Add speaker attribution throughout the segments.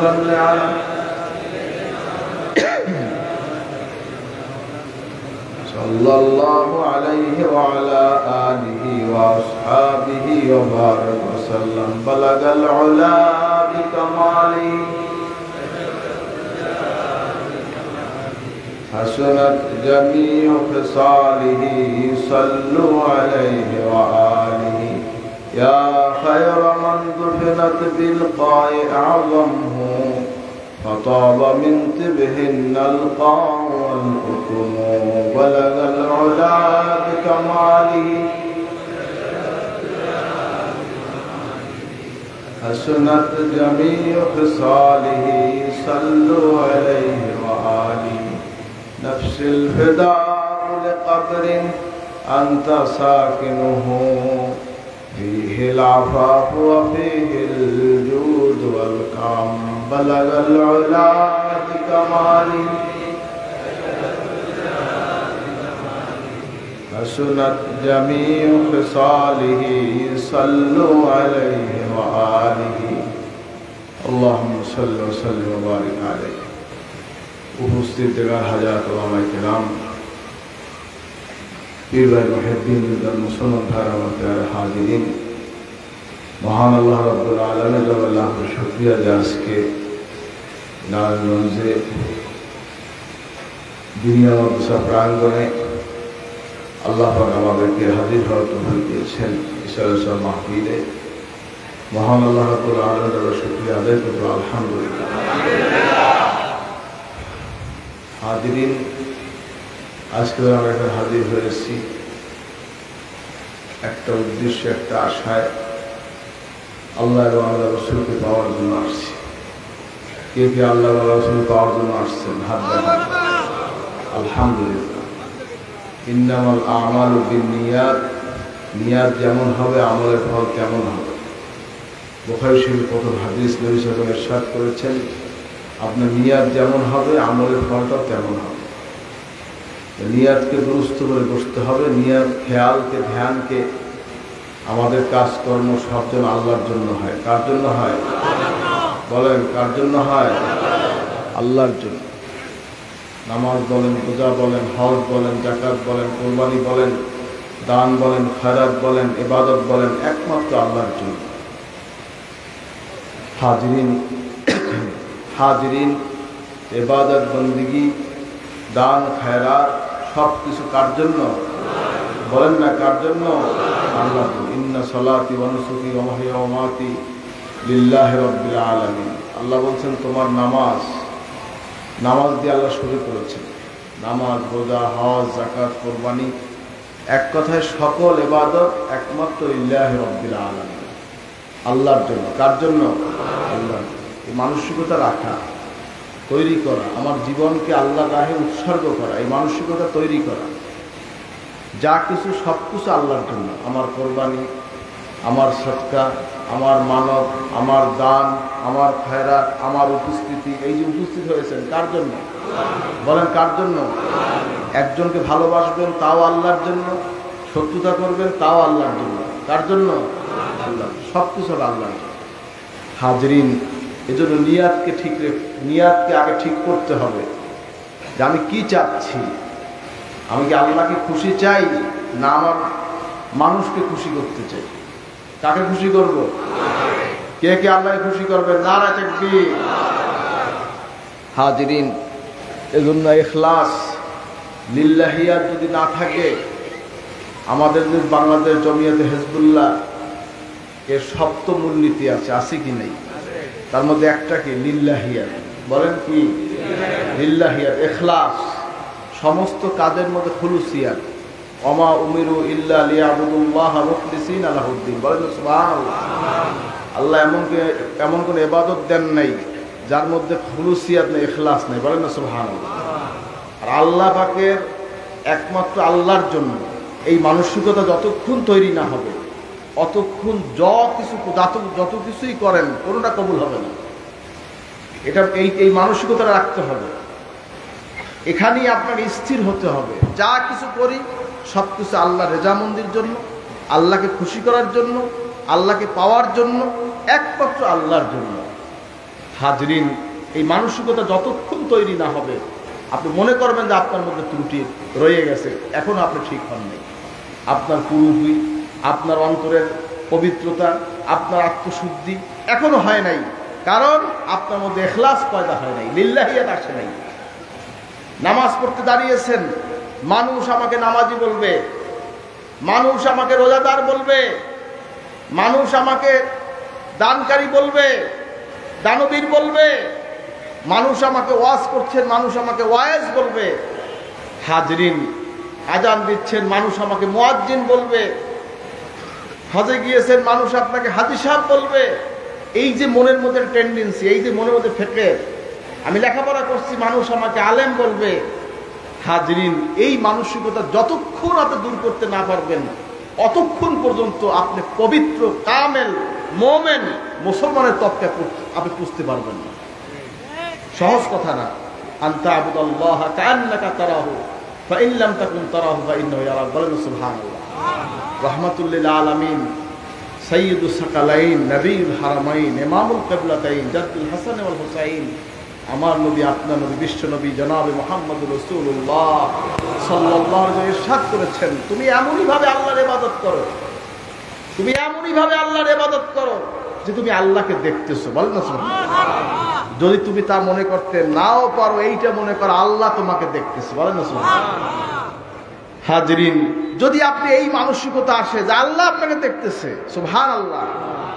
Speaker 1: صل على صلى الله عليه وعلى آله وأصحابه وبارك وسلم بلغ العلا بكماله حسنت جميع خصاله صلوا عليه وآله يا خير من دفنت بالقاء أعظمه فطاب من طبهن القاع والحكم بلغ العلا بكماله حسنت جميع خصاله صلوا عليه وآله نفس الفداء لقبر أنت ساكنه فيه العفاف وفيه الجود والكرم بلغ العلا بكماله حسنت جميع خصاله صلوا عليه وآله اللهم صل وسلم وبارك عليه উপস্থিত দেখার হাজার ওলামায়ে কেরাম পীর ভাই মুহিদ্দিন মুসলমান ভাইরা আমার হাজিরিন মহান আল্লাহ রাব্বুল আলামিন আল্লাহর শুকরিয়া যে আজকে নারায়ণগঞ্জে দুনিয়া মাদ্রাসা প্রাঙ্গণে আল্লাহ পাক আমাদেরকে হাজির হওয়ার তৌফিক দিয়েছেন ইসলাম মাহফিলে মহান আল্লাহ রাব্বুল আলামিনের শুকরিয়া আদায় করব আলহামদুলিল্লাহ। হাজিরিন আজকে আমরা এখানে হাজির হয়েছি একটা উদ্দেশ্য একটা আশায় আল্লাহ এবং আল্লাহ রসুলকে পাওয়ার জন্য আসছি। কে কে আল্লাহ এবং রসুল পাওয়ার জন্য আসছেন হাত দেখান আলহামদুলিল্লাহ। ইন্নামাল আমালু বিন্নিয়াত, নিয়াত যেমন হবে আমলের ফল তেমন হবে। বুখারী শরীফের প্রথম হাদিস নবী সাল্লাল্লাহু আলাইহি ওয়াসাল্লাম ইরশাদ করেছেন আপনার নিয়াত যেমন হবে আমলের ফলটাও তেমন হবে। নিয়াতকে দুরুস্ত করে বসতে হবে। নিয়াত খেয়ালকে ধ্যানকে আমাদের কাজকর্ম সব যেন আল্লাহর জন্য হয়। কার জন্য হয় বলেন? কার জন্য হয়? আল্লাহর জন্য। নামাজ বলেন, রোজা বলেন, হজ বলেন, যাকাত বলেন, কুরবানি বলেন, দান বলেন, খায়রাত বলেন, ইবাদত বলেন, একমাত্র আল্লাহর জন্য। হাজিরিন ইবাদত বন্দেগী দান খায়রাত সব কিছু কার জন্য বলেন না? কার জন্য? আল্লাহর জন্য। ইন্না সালাতি ওয়া নুসুকি ওয়া মাহইয়া ওয়া মামাতি লিল্লাহি রাব্বিল আলামিন। আল্লাহ বলছেন তোমার নামাজ দিয়ে আল্লাহ শুরু করেছেন। নামাজ, রোজা, হজ, যাকাত, কুরবানি, এক কথায় সকল ইবাদত একমাত্র লিল্লাহি রাব্বিল আলামিন, আল্লাহর জন্য। কার জন্য? আল্লাহর। এই মানসিকতা রাখা, তৈরি করা, আমার জীবনকে আল্লাহ রাহে উৎসর্গ করা, এই মানসিকতা তৈরি করা। যা কিছু সব কিছু আল্লাহর জন্য। আমার কোরবানি, আমার সদকা, আমার মানব, আমার দান, আমার খায়রাত, আমার উপস্থিতি। এই যে উপস্থিত হয়েছেন কার জন্য বলেন? কার জন্য? একজনকে ভালোবাসবেন তাও আল্লাহর জন্য, শত্রুতা করবেন তাও আল্লাহর জন্য। কার জন্য? আল্লাহ। সব কিছু আল্লাহর জন্য। হাজিরিন এজন্য নিয়াতকে আগে ঠিক করতে হবে যে আমি কি চাচ্ছি। আমি কি আল্লাহকে খুশি চাই না আমার মানুষকে খুশি করতে চাই? কাকে খুশি করব? কে কে আল্লাহকে খুশি করবে? নারা তাকবীর। হাজিরিন এজন্য ইখলাস লিল্লাহিয়াত যদি না থাকে, আমাদের যে বাংলাদেশ জমিয়তে হিজবুল্লাহ এর সপ্তম মূলনীতি আছে কি নেই? তার মধ্যে একটা কি? লিল্লাহিয়াত। বলেন কি? লিল্লাহিয়াত, ইখলাস। সমস্ত কাজের মধ্যে খুলুসিয়াত। ওমা উমিরু ইল্লা লিয়াবুদুল্লাহ মুখলিসিনা লাহুদ্দিন। বলেন সুবহানাল্লাহ। আল্লাহ এমন কোন ইবাদত দেন নাই যার মধ্যে খুলুসিয়াত নেই, ইখলাস নেই। বলেন সুবহানাল্লাহ। আর আল্লাহ পাকের একমাত্র আল্লাহর জন্য এই মানসিকতা যতক্ষণ তৈরি না হবে অতক্ষণ যত কিছুই করেন কোনোটা কবুল হবে না। এটা এই মানসিকতাটা রাখতে হবে। এখানেই আপনাকে স্থির হতে হবে। যা কিছু করি সব কিছু আল্লাহ রেজামন্দির জন্য, আল্লাহকে খুশি করার জন্য, আল্লাহকে পাওয়ার জন্য, একমাত্র আল্লাহর জন্য। হাজরিন, এই মানসিকতা যতক্ষণ তৈরি না হবে আপনি মনে করবেন যে আপনার মধ্যে ত্রুটি রয়ে গেছে, এখনো আপনি ঠিক হননি। আপনার পুরোপুরি আপনার অন্তরের পবিত্রতা, আপনার আত্মশুদ্ধি এখনো হয় নাই, কারণ আপনার মধ্যে ইখলাস পয়দা হয় নাই, লিল্লাহিয়াত আসে নাই। নামাজ পড়তে দাঁড়িয়েছেন, মানুষ আমাকে নামাজি বলবে, মানুষ আমাকে রোজাদার বলবে, মানুষ আমাকে দানকারী বলবে, দানবীর বলবে, মানুষ আমাকে ওয়াজ করছেন, মানুষ আমাকে ওয়াইজ বলবে। হাজরিন, আজান দিচ্ছেন, মানুষ আমাকে মুয়াজ্জিন বলবে। হজে গিয়েছেন, মানুষ আপনাকে হাজী সাহেব বলবে। এই যে মনের মধ্যে টেন্ডেন্সি, এই যে মনের মধ্যে ফেকের, আমি লেখাপড়া করছি, মানুষ আমাকে আলেম বলবে। হাজরিন, এই মানসিকতা যতক্ষণ আপনি দূর করতে না পারবেন অতক্ষণ পর্যন্ত আপনি পবিত্র কামেল মোমেন মুসলমানের তফকে আপনি বুঝতে পারবেন না। সহজ কথা না। আনতা আবুদাল্লাহ কাআন্নাকা তারাহু ফাইন লাম তাকুন তারাহু ফাইন্নাহু ইয়ারাক। বলেন সুবহানাল্লাহ। রাহমাতুল লিল আলামিন, সাইয়্যিদুস সাকালাইন, নবীউল হারামাইন, ইমামুল কিবলাতাইন, জাদ্দুল হাসান ওয়াল হুসাইন, আমার নবী, আপনার নবী, বিশ্ব নবী জনাবে মুহাম্মদুর রাসূলুল্লাহ সাল্লাল্লাহু আলাইহি ওয়াসাল্লাম ইরশাদ করেছেন, তুমি এমনই ভাবে আল্লাহর ইবাদত করো, তুমি এমনই ভাবে আল্লাহর ইবাদত করো যে তুমি আল্লাহকে দেখতেছো। বলেন না সুবহানাল্লাহ। যদি তুমি তা মনে করতে নাও পারো, এইটা মনে করো আল্লাহ তোমাকে দেখতেছে। বলেন না সুবহানাল্লাহ। হাজরিন, যদি আপনি এই মানসিকতা আসে যে আল্লাহ আপনাকে দেখতেছে, সুবহানাল্লাহ।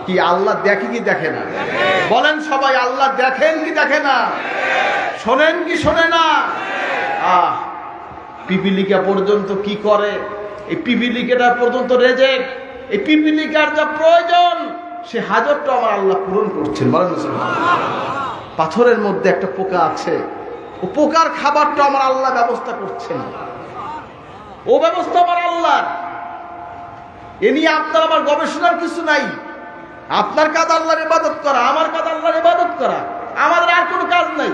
Speaker 1: কি আল্লাহ দেখে কি দেখে না? বলেন সবাই, আল্লাহ দেখেন কি দেখে না? শোনেন কি শোনে না? পিপিলিকা পর্যন্ত কি করে, এই পিপিলিকাটা পর্যন্ত রেজেক্ট, এই পিপিলিকার যা প্রয়োজন সে হাজারটা আমার আল্লাহ পূরণ করছেন। বলেন সুবহানাল্লাহ। পাথরের মধ্যে একটা পোকা আছে, ও পোকার খাবারটা আমার আল্লাহ ব্যবস্থা করছেন, ও ব্যবস্থা আমার আল্লাহ। এ নিয়ে আপনার আমার গবেষণার কিছু নাই। আপনার কাজ আল্লাহর ইবাদত করা, আমার কাজ আল্লাহর ইবাদত করা, আমাদের আর কোনো কাজ নাই।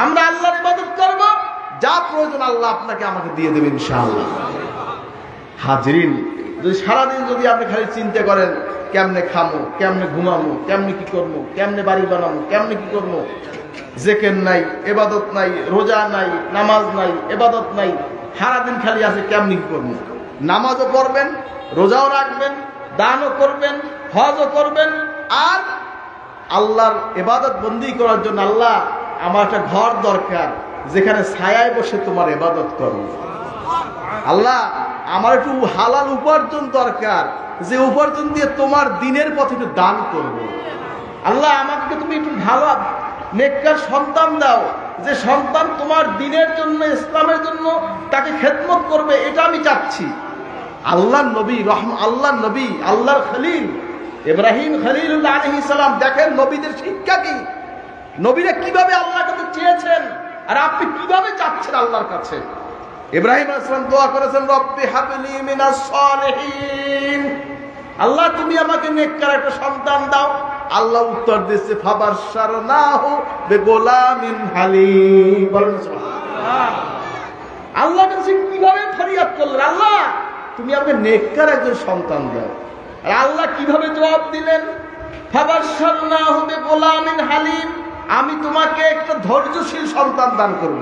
Speaker 1: আমরা আল্লাহর ইবাদত করব, যা প্রয়োজন আল্লাহ আপনাকে আমাকে দিয়ে দেবেন ইনশাআল্লাহ। হাজরিন, যদি সারাদিন যদি আপনি খালি চিন্তা করেন কেমনে খামো, কেমনে ঘুমামো, কেমনে কি করবো, কেমনে বাড়ি বানাবো, কেমনে কি করবো, জিকির নাই, ইবাদত নাই, রোজা নাই, নামাজ নাই, ইবাদত নাই, সারাদিন খালি আছে কেমনে কি করবো। নামাজও পড়বেন, রোজাও রাখবেন, দানও করবেন, হজও করবেন, আর আল্লাহর ইবাদত বন্দি করার জন্য আল্লাহ আমার একটা ঘর দরকার যেখানে ছায়ায় বসে তোমার ইবাদত করো। আল্লাহ আমার একটু হালাল উপার্জন দরকার, যে উপার্জন দিয়ে তোমার দিনের পথে একটু দান করব। আল্লাহ আমাকে তুমি একটু ভালো নেককার সন্তান দাও, যে সন্তান তোমার দিনের জন্য, ইসলামের জন্য তাকে খেদমত করবে, এটা আমি চাচ্ছি। আল্লাহর নবী আল্লাহর নবী, আল্লাহর খলিল ইব্রাহিম খলিলুল্লাহ আলাইহিস সালাম, দেখেন নবীদের শিক্ষা কি, নবীরা কিভাবে আল্লাহর কাছে চেয়েছেন, আর আপনি কিভাবে চাচ্ছেন আল্লাহর কাছে। ইব্রাহিম আলাইহিস সালাম দোয়া করেছেন, রব্বি হাবলি মিনাস সালিহিন, আল্লাহ তুমি আমাকে নেককার একটা সন্তান দাও। আল্লাহ উত্তর দিয়েছে, ফাবাশশারনাহু বিগুলামিন হালিম। বলেন সুবহানাল্লাহ। আল্লাহর কাছে কিভাবে ফরিয়াদ করলেন, আল্লাহ তুমি আমাকে নেককার একজন সন্তান দাও। আর আল্লাহ কিভাবে জবাব দিলেন, ফাবাশশারনাহু বিগুলামিন হালিম, আমি তোমাকে একটা ধৈর্যশীল সন্তান দান করব।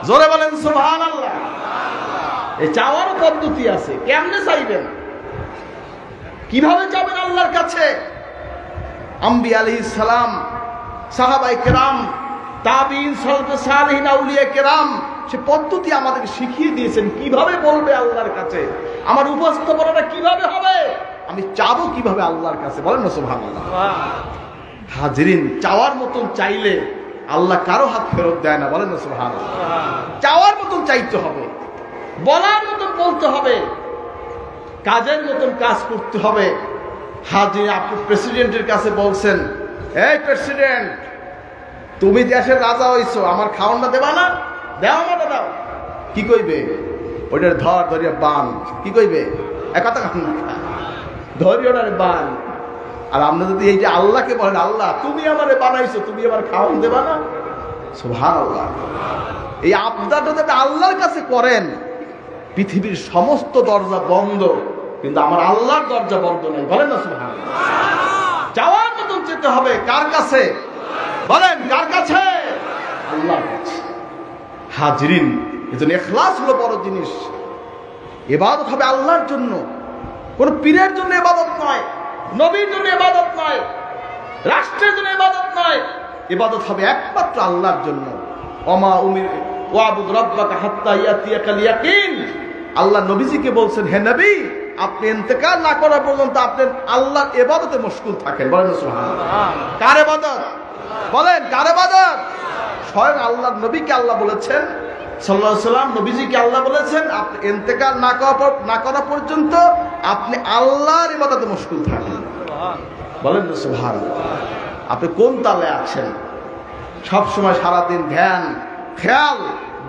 Speaker 1: জোরে বলেন সুবহানাল্লাহ। এই চাওয়ার পদ্ধতি আছে, কেমনে চাইবেন, কিভাবে যাবেন আল্লাহর কাছে। আম্বিয়া আলাইহিস সালাম, সাহাবায়ে কেরাম, তাবিঈন, সালফে সালেহিন, আউলিয়া কেরাম সে পদ্ধতি আমাদের শিখিয়ে দিয়েছেন কিভাবে বলবে আল্লাহর কাছে, আমার উপস্থাপনাটা কিভাবে হবে, আমি চাবো কিভাবে আল্লাহর কাছে। বলেন না সুবহানাল্লাহ। হাজরিন, চাওয়ার মতন চাইলে আল্লাহ কারো হাত ফেরত দেয় না। বলেন না সুবহানাল্লাহ। চাওয়ার মতন চাইতে হবে, বলার মতন বলতে হবে, কাজের মতন কাজ করতে হবে। হাজরিন, আপনি প্রেসিডেন্টের কাছে বলছেন, এই প্রেসিডেন্ট তুমি দেশের রাজা হইছো, আমার খাওয়ানটা দেবা না, দেও আমাটা দাও। কি কইবে, ওইটার ধরিয়া বান, কি কইবে, এক কথা ধরিওটারে বান। আর আমরা যদি এই যে আল্লাহকে বলেন, আল্লাহ তুমি আমারে বানাইছো, তুমি আমার খাওয়ান দেবা না, সুবহানাল্লাহ। এই আবদারটা যদি আল্লাহর কাছে করেন, পৃথিবীর সমস্ত দরজা বন্ধ, কিন্তু আমার আল্লাহর দরজা বন্ধ নেই। বলেন না সুবহানাল্লাহ। চাওয়ার মতন যেতে হবে কার কাছে, বলেন কার কাছে? আল্লাহর কাছে। হাজরিন, এজন্য ইখলাস হলো বড় জিনিস। ইবাদত হবে আল্লাহর জন্য, কোন পীরের জন্য ইবাদত নয়, নবীর জন্য ইবাদত নয়, রাষ্ট্রের জন্য ইবাদত নয়। ইবাদত হবে একমাত্র আল্লাহর জন্য। ওমা উমির ওয়াবুদ রাব্বাকা হাত্তা ইয়াতিয়াকাল ইয়াকিন। আল্লাহ নবীজিকে বলছেন, হে নবী, আপনি ইন্তেকাল না করা পর্যন্ত আপনি আল্লাহর ইবাদতে মশগুল থাকেন। বলেন সুবহানাল্লাহ। কার ইবাদত? বলেন কার ইবাদত? স্বয়ং আল্লাহর নবীকে আল্লাহ বলেছেন, সাল্লাল্লাহু আলাইহি ওয়াসাল্লাম নবীজিকে আল্লাহ বলেছেন, আপনি ইন্তেকাল না করা পর্যন্ত আপনি আল্লাহর ইবাদতে মশগুল থাকেন। বলেন সুবহানাল্লাহ। আপনি কোন তালে আছেন? সব সময় সারাদিন ধ্যান খেয়াল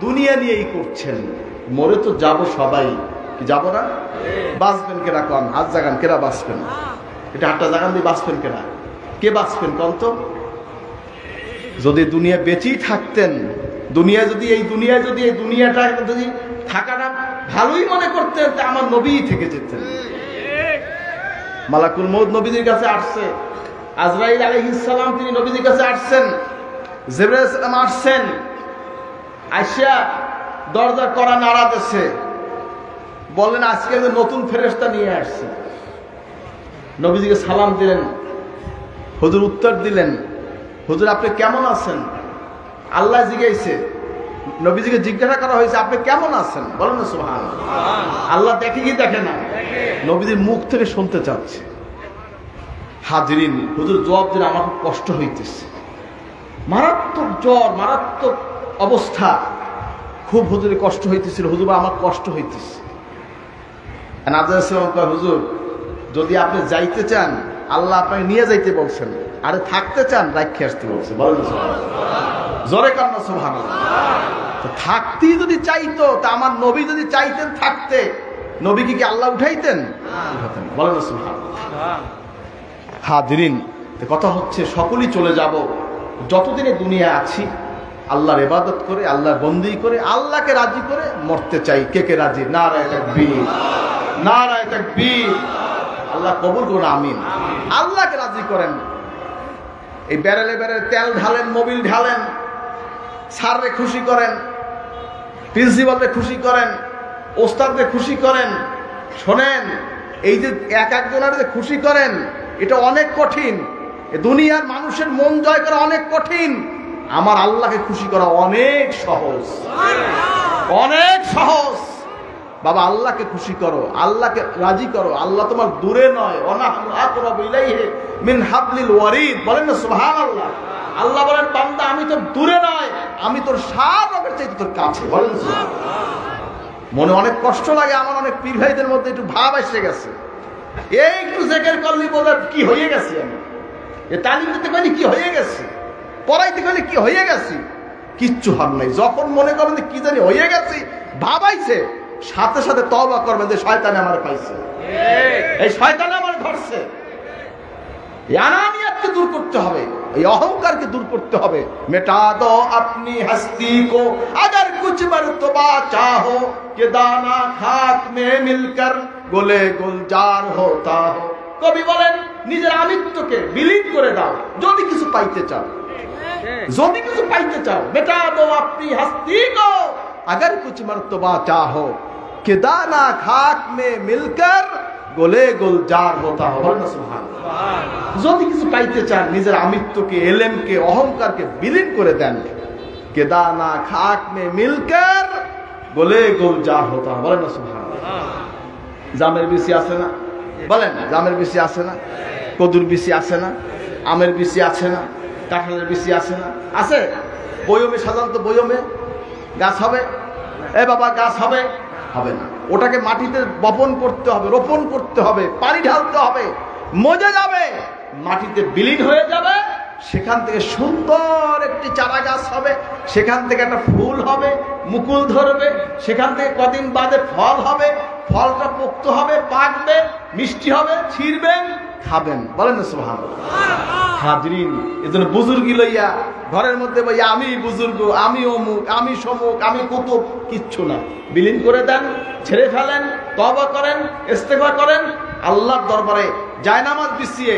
Speaker 1: দুনিয়া নিয়েই করছেন। মরে তো যাব সবাই, কি যাব না? বাঁচবেন কেনা কন? হাত জাগান, কেনা বাঁচবেন? এটা হাতটা জাগান দিয়ে বাঁচবেন কেনা? কে বাঁচবেন কন তো? যদি দুনিয়া বেঁচেই থাকতেন, এই দুনিয়াটা যদি থাকাটা ভালোই মনে করতেন, তা আমার নবী থেকে যেতেন। মালাকুল মউত নবীজির কাছে আসছে, আজরাইল আলাইহিস সালাম তিনি নবীজির কাছে আসছেন, জিবরাইল সালাম আসছেন, আইসা দরজা করা নাড়া দিয়েছে, বললেন আজকে নতুন ফেরেশতা নিয়ে আসছে। নবীজিকে সালাম দিলেন, হুজুর উত্তর দিলেন, হুজুর আপনি কেমন আছেন? আল্লাহ জিজ্ঞাসা, নবীজিকে জিজ্ঞাসা করা হয়েছে আপনি কেমন আছেন? বলেন না সুবহানাল্লাহ। আল্লাহ দেখে কি দেখে না? নবীজির মুখ থেকে শুনতে চাচ্ছে। হাজরিন, হুজুর জবাব দিলে আমার খুব কষ্ট হইতেছে, মারাত্মক জ্বর, মারাত্মক অবস্থা, খুব হুজুরের কষ্ট হইতেছিল। হুজুর আমার কষ্ট হইতেছে। হুজুর যদি আপনি যাইতে চান, আল্লাহ আপনাকে নিয়ে যাইতে বলছেন, আরে থাকতে চান রাখে আসতে বলছে। বলেন জোরে কান্না সুবহানাল্লাহ। থাকতেই যদি চাইতো, তা আমার নবী যদি চাইতেন থাকতে, নবীকে কি আল্লাহ উঠাইতেন? বলেন সুবহানাল্লাহ। হাজরিন, কথা হচ্ছে সকলেই চলে যাব। যতদিনে দুনিয়া আছি আল্লাহর ইবাদত করে, আল্লাহর বন্দেগী করে, আল্লাহকে রাজি করে মরতে চাই। কে কে রাজি? নারায়ে তাকবীর, নারায়ে তাকবীর। আল্লাহ কবুল করুন, আমিন। আল্লাহকে রাজি করেন। এই ব্যারেলে ব্যারেলে তেল ঢালেন, মোবিল ঢালেন, স্যাররে খুশি করেন, প্রিন্সিপালকে খুশি করেন, ওস্তাদকে খুশি করেন। শোনেন, এই যে একজনের যে খুশি করেন, এটা অনেক কঠিন। দুনিয়ার মানুষের মন জয় করা অনেক কঠিন, আমার আল্লাহকে খুশি করা অনেক সহজ, অনেক সহজ। বাবা আল্লাহকে খুশি করো, আল্লাহকে রাজি করো। আল্লাহ তোমার দূরে নয়, ওয়ানাহনু আকরাবু ইলাইহি মিন হাবলিল ওয়ারিদ। বলেন না সুবহানাল্লাহ। আল্লাহ বলেন, বান্দা আমি তো দূরে নয়, আমি তোর সারা চাইতে তোর কাছে। বলেন মনে অনেক কষ্ট লাগে। আমার অনেক পীর ভাইদের মধ্যে একটু ভাব এসে গেছে, এই একটু জেকের করলি বলে কি হয়ে গেছে, আমি এ তালিম দিতে পারি কি হয়ে গেছে, পড়াইতে গেলে কি হয়ে গেছি, কিচ্ছু হন নাই। যখন মনে করবেন যে কি জানি হয়ে গেছি, ভাবাইছে, সাথে সাথে তওবা করবেন যে শয়তানে আমার পাইছে, এই শয়তানে আমার ধরছে। আনানিয়াতকে দূর করতে হবে, এই অহংকারকে দূর করতে হবে। মেটা দো আপনি হস্তি কো अगर कुछ मर्तबा चाहो कि दाना खाक में मिलकर गोले गुलजार होता हो। কবি বলেন, নিজের আমিত্বকে বিলীন করে দাও যদি কিছু পাইতে চাও, যদি কিছু পাইতে চাও। মেটা দো আপনি হস্তি কো अगर कुछ मर्तबा चाहो कि दाना खाक में मिलकर গোলে গুলজার হতা हो। যদি কিছু পাইতে চান, নিজের আমিত্বকে, এলেমকে, অহংকারকে বিলীন করে দেন। কে দানা খাক মে মিলকর গোলে গুলজার হতা हो। বলেন না সুবহানাল্লাহ। জামের বিচি আছে না? বলেন জামের বিচি আছে না? কদুর বিচি আছে না? আমের বিচি আছে না? কাঁঠালের বিচি আছে না? আছে। বয়মে সাধারণত বয়মে গাছ হবে? এ বাবা গাছ হবে? হবে না। ওটাকে মাটিতে বপন করতে হবে, রোপণ করতে হবে, পানি ঢালতে হবে, মজে যাবে, মাটিতে বিলীন হয়ে যাবে। সেখান থেকে সুন্দর একটি চারা গাছ হবে, সেখান থেকে একটা ফুল হবে, মুকুল ধরবে, সেখান থেকে কদিন বাদে ফল হবে, ফলটা পোক্ত হবে, পাকবে, মিষ্টি হবে, ছিঁড়বেন, খাবেন। বলেন না সুবহানাল্লাহ। হাজরিন, এজন্য বুজুর্গি লইয়া ঘরের মধ্যে ভাইয়া আমি বুজুর্গ, আমি অমুক, আমি সমুক, আমি কুতুব, কিচ্ছু না। বিলীন করে দেন, ছেড়ে ফেলেন, তওবা করেন, ইস্তেগফার করেন, আল্লাহর দরবারে জায়নামাজ বিছিয়ে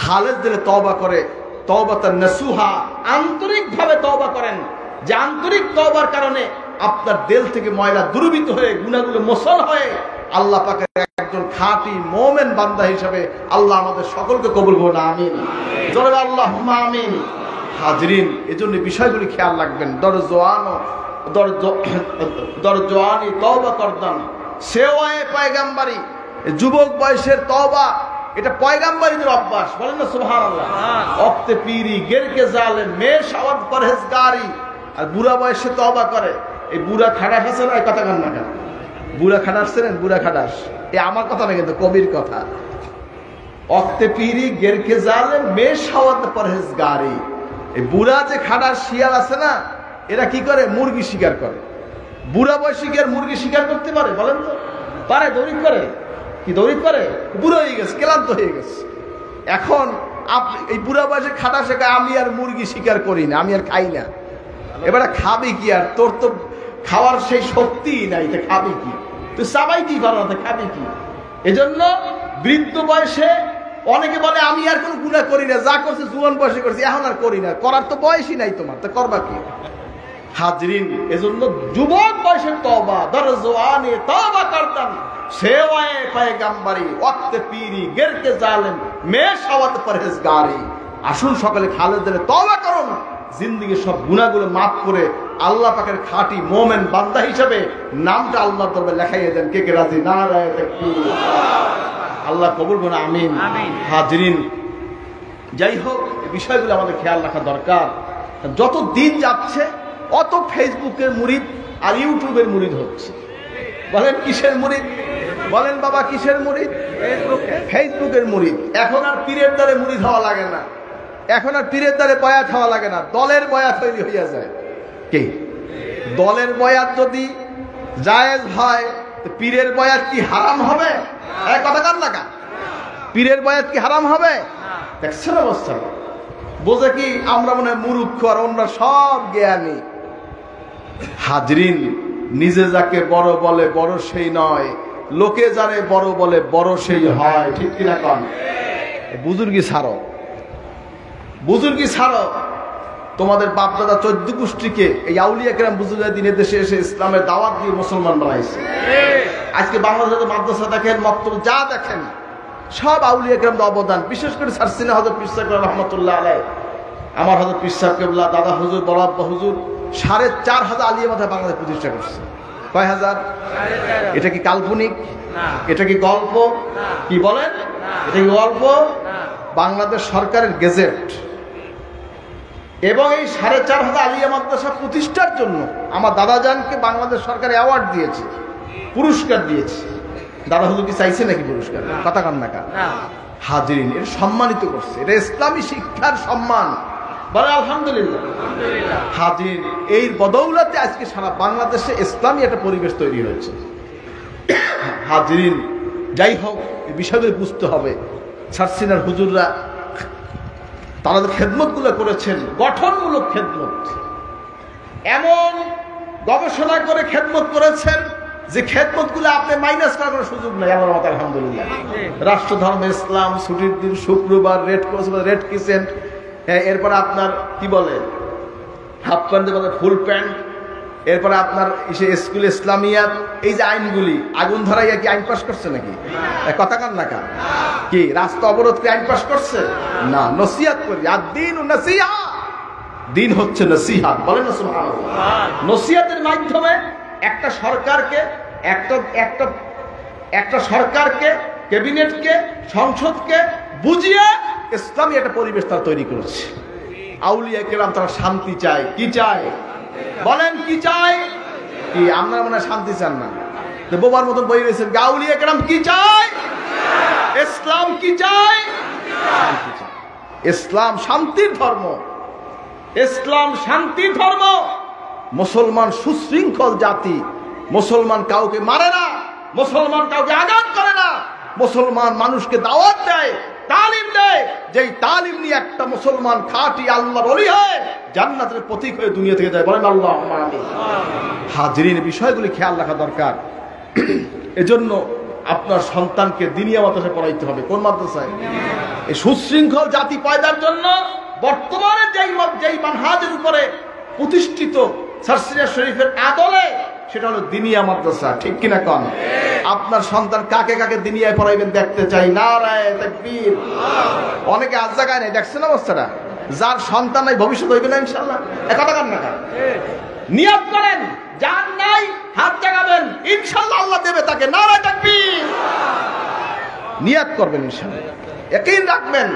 Speaker 1: খালেজ দিলে তওবা করে তওবাতান নাসুহা, আন্তরিকভাবে তওবা করেন, যে আন্তরিক তওবার কারণে আপনার দিল থেকে ময়লা দূরীভূত হয়ে গুনাহগুলো মোছন হয়ে আল্লাহ পাকের একজন খাঁটি মুমিন বান্দা হিসেবে আল্লাহ আমাদের সকলকে কবুল করুন, আমিন। জোরে আল্লাহুম্মা আমিন। হাজরিন, এজন্য বিষয়গুলি খেয়াল রাখবেন। দরজওয়ানি তওবা করদান সেওয়ায়ে পয়গাম্বারি, যুবক বয়সের তওবা এটা পয়গাম্বারীদের অভ্যাস, বলেন না সুবহানাল্লাহ। ওয়াক্তে পীরি গেরকে জালেম মে শাওয়াত পরহেজগারি, আর বুড়া বয়সে তওবা করে। এই বুড়া খাটাস আছে না, এই কথা কান না কেন, বুড়া খাটাস ছিলেন, বুড়া খাটাস, এ আমার কথা না কিন্তু কবির কথা। ওয়াক্তে পীরি গেরকে জালেম মে শাওয়াত পরহেজগারি, এই বুড়া যে খাটাস শিয়াল আছে না, এরা কি করে, মুরগি শিকার করে। বুড়া বয়সী কি আর মুরগি শিকার করতে পারে, বলেন তো? পারে? দৌড়ি করে, কি দৌড়ি করে? বুড়ো হয়ে গেছে, ক্লান্ত হয়ে গেছে। এখন এই বুড়া বয়সে খাটা শেখায়, আমি আর মুরগি শিকার করি না, আমি আর খাই না। এবারে খাবি কি? আর তোর তো খাওয়ার সেই শক্তি নাই, তো খাবি কি? তুই চাবাইতেই পারো না, খাবি কি? এজন্য বৃদ্ধ বয়সে অনেকে বলে আমি আর কোনো গুনাহ করি না, যা করছে জুয়ান বয়সে করছি, এখন আর করি না। করার তো বয়সই নাই তোমার, তো করবা কি? হাজরিন, এজন্য যুবক বয়সের তওবা, দরজওয়ানি তওবা করতাম সেওয়ায়ে পয়গাম্বারি, ওয়াক্তে পীরি গেরকে জালেম মে শাওয়াত পরহেজগারি। আসুন সকালে খালেদ দিলে তওবা করুন, জিন্দেগির সব গুনাহগুলো মাফ করে আল্লাহ পাকের খাঁটি মুমিন বান্দা হিসেবে নামটা আল্লাহর দরবারে লেখাইয়ে দেন। কে কে রাজি? নারায়ে তাকবীর। আল্লাহ কবুল করুন, আমিন। হাজরিন, যাই হোক, এই বিষয়গুলো আমাদের খেয়াল রাখা দরকার। যত দিন যাচ্ছে অত ফেসবুকের মুরিদ আর ইউটিউবের মুরিদ হচ্ছে। বলেন কিসের মুরিদ? বলেন বাবা কিসের মুরিদ? ফেসবুকের মুরিদ। এখন আর পীরের দ্বারে মুরিদ হওয়া লাগে না, এখন আর পীরের দ্বারে বয়াত হওয়া লাগে না, দলের বয়াত তৈরি হইয়া যায়। কি দলের বয়াত যদি জায়েজ হয়, তো পীরের বয়াত কি হারাম হবে? এক কথা কান না, পীরের বয়াত কি হারাম হবে? দেখছেন অবস্থা, বোঝে কি আমরা মনে হয় মূর্খ আর অন্য সব জ্ঞানী। হাজরিন, নিজে যাকে বড় বলে বড় সেই নয়, লোকে যারে বড় বলে বড় সেই হয়। ঠিক কিনা কন? বুজুর্গি ছাড়ো, বুজুর্গি ছাড়ো। তোমাদের বাপদাদা 14 গোষ্ঠীকে এই আউলিয়া কেরাম বুজুর্গের দিনে দেশে এসে ইসলামের দাওয়াত দিয়ে মুসলমান বানাইছে। আজকে বাংলাদেশে মাদ্রাসা দেখেন, মক্তব যা দেখেন, সব আউলিয়া কেরামদের অবদান। বিশেষ করে সারসিনা হযরত পীর সাহেব রহমাতুল্লাহ আলাইহি, আমার হযরত পীর সাহেব কেবলা, দাদা হুজুর, বড় আব্বা হুজুর 4,500 আলিয়া মাদ্রাসা বাংলাদেশ প্রতিষ্ঠা করছে। কয় হাজার? এটা কি কাল্পনিক? এটা কি গল্প? কি বলেন? এটা কি গল্প? বাংলাদেশ সরকারের গেজেট। এবং এই 4,500 আলিয়া মাদ্রাসা প্রতিষ্ঠার জন্য আমার দাদাজানকে বাংলাদেশ সরকার অ্যাওয়ার্ড দিয়েছে, পুরস্কার দিয়েছে। দাদা হুজুর কি চাইছে নাকি পুরস্কার? কথা কান না কান। হাজরিন, এটা সম্মানিত করছে, এটা ইসলামী শিক্ষার সম্মান। বলে আলহামদুলিল্লাহ। হাজরিন, এই বদৌলতে আজকে সারা বাংলাদেশে ইসলামী একটা পরিবেশ তৈরি হয়েছে। হাজরিন, যাই হোক, এই বিষয়গুলো বুঝতে হবে। সারসিনার হুজুররা তারা খেদমতগুলো করেছেন, গঠনমূলক খেদমত, এমন গবেষণা করে খেদমত করেছেন যে খেদমতগুলো আপনি মাইনাস করার কোনো সুযোগ নেই। আমার মত আলহামদুলিল্লাহ। রাষ্ট্রধর্ম ইসলাম, ছুটির দিন শুক্রবার, রেড ক্রস, রেড ক্রিসেন্ট, এরপরে আপনার কি বলে হাফ প্যান্ট বলে ফুল প্যান্ট, এরপরে আপনার স্কুল ইসলামিয়াত, এই যে আইনগুলি, আগুন ধরাইয়া কি আইন পাস করছে নাকি? কথা কান না কান। কি রাস্তা অবরোধ কি আইন পাস করছে? না, নসিহাত করি। আর দিন ও নসিহা, দিন হচ্ছে নসিহাত। বলেন না সুবহানাল্লাহ। নসিহাতের মাধ্যমে একটা সরকারকে, একটা সরকারকে, ক্যাবিনেটকে, সংসদকে বুঝিয়ে ইসলামী একটা পরিবেশ তারা তৈরি করেছে। আউলিয়া কেরাম তারা শান্তি চায়। কি চায়? বলেন কি চায়? কি আপনারা মনে হয় শান্তি চান না? বোবার মতন বই রয়েছেন। আউলিয়া কেরাম কি চায়? ইসলাম কি চায়? শান্তি চায়। ইসলাম শান্তির ধর্ম, ইসলাম শান্তির ধর্ম। মুসলমান সুশৃঙ্খল জাতি, মুসলমান কাউকে মারে না, মুসলমান কাউকে আঘাত করে না, মুসলমান মানুষকে দাওয়াত দেয়, তালিম দেয়। যেই তালিম নিয়ে একটা মুসলমান খাঁটি আল্লাহর ওলি হয়, জান্নাতের প্রতীক হয়ে দুনিয়া থেকে যায়। বলেন আল্লাহুম্মা আমিন। হাজরিন, বিষয়গুলি খেয়াল রাখা দরকার। এজন্য আপনার সন্তানকে দিনিয়া মাদ্রাসায় পড়াইতে হবে। কোন মাদ্রাসায়? এই সুশৃঙ্খল জাতি পয়দার জন্য বর্তমানে যেই মানহাজের উপরে প্রতিষ্ঠিত সারসিনা শরীফের আদলে, সেটা হলো দিনিয়া মাদ্রাসা। ঠিক কিনা কন? আপনার সন্তান কাকে কাকে দিনিয়ায় পড়াইবেন দেখতে চাই। নারায়ে তাকবীর। অনেকে আজ জায়গায় নেই, দেখছেন অবস্থাটা? যার সন্তান নাই ভবিষ্যৎ হইবে না ইনশাআল্লাহ। কথা কান না, নিয়ত করেন। যার নাই হাত জাগাবেন, ইনশাআল্লাহ আল্লাহ দেবে তাকে। নারায়ে তাকবীর। নিয়ত করবেন ইনশাআল্লাহ, ইয়াকিন রাখবেন।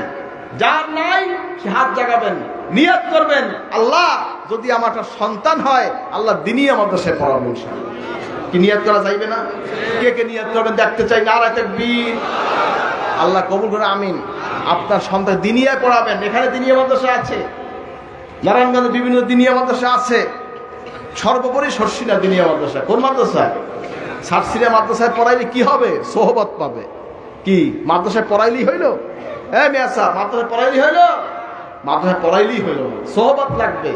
Speaker 1: যার নাই সে হাত জাগাবেন, নিয়ত করবেন, আল্লাহ যদি আমার একটা সন্তান হয়, আল্লাহ দিনিয়া মাদ্রাসায় পড়াবো ইনশাআল্লাহ। কি নিয়ত করা যাইবে না? কে কে নিয়ত করবেন দেখতে চাই। নারায়ে তাকবীর। আল্লাহ কবুল করে, আমিন। আপনার সন্তান দিনিয়ায় পড়াবেন। এখানে দিনিয়া মাদ্রাসা আছে, নারায়ণগঞ্জে বিভিন্ন দিনিয়া মাদ্রাসা আছে। সর্বোপরি সরসিনা দিনিয়া মাদ্রাসা। কোন মাদ্রাসা? সারসিনা মাদ্রাসায় পড়াইলে কি হবে? সোহবত পাবে। কি মাদ্রাসায় পড়াইলেই হইল? হ্যাঁ মেয়াসা, মাদ্রাসায় পড়াইলেই হইল? মাদ্রাসায় পড়াইলেই হইল, সোহবত লাগবে।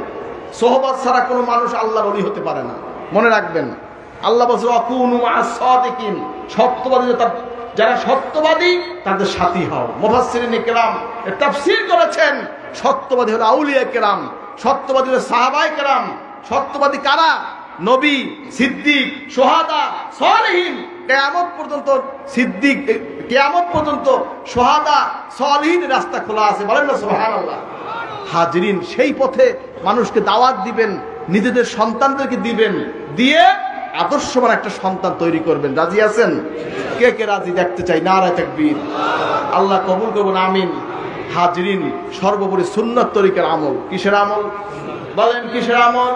Speaker 1: সোহবত ছাড়া কোনো মানুষ আল্লাহর ওলি হতে পারে না, মনে রাখবেন। আল্লাহ বলছে ওয়াকুনু মা'আস সাদিকিন, সত্যবাদী যারা সত্যবাদী তাদের সাথী হও। মুফাসসিরিনে কেরাম তাফসীর করেছেন, সত্যবাদী হলো আউলিয়া কেরাম, সত্যবাদী হলো সাহাবায়ে কেরাম। সত্যবাদী কারা? নবী, সিদ্দিক, শুহাদা, সালেহিন। কিয়ামত পর্যন্ত সিদ্দিক, কিয়ামত পর্যন্ত শুহাদা, সালেহিন রাস্তা খোলা আছে। বলেন না সুবহানাল্লাহ। হাজরিন, সেই পথে মানুষকে দাওয়াত দিবেন, নিজেদের সন্তানদেরকে দিবেন, দিয়ে আদর্শবান একটা সন্তান তৈরি করবেন। রাজি আছেন? কে কে রাজি দেখতে চাই। নারায়ে তাকবীর। আল্লাহ কবুল করুন, আমিন। হাজরিন, সর্বোপরি সুন্নাত তরিকার আমল। কিসের আমল? বলেন কিসের আমল?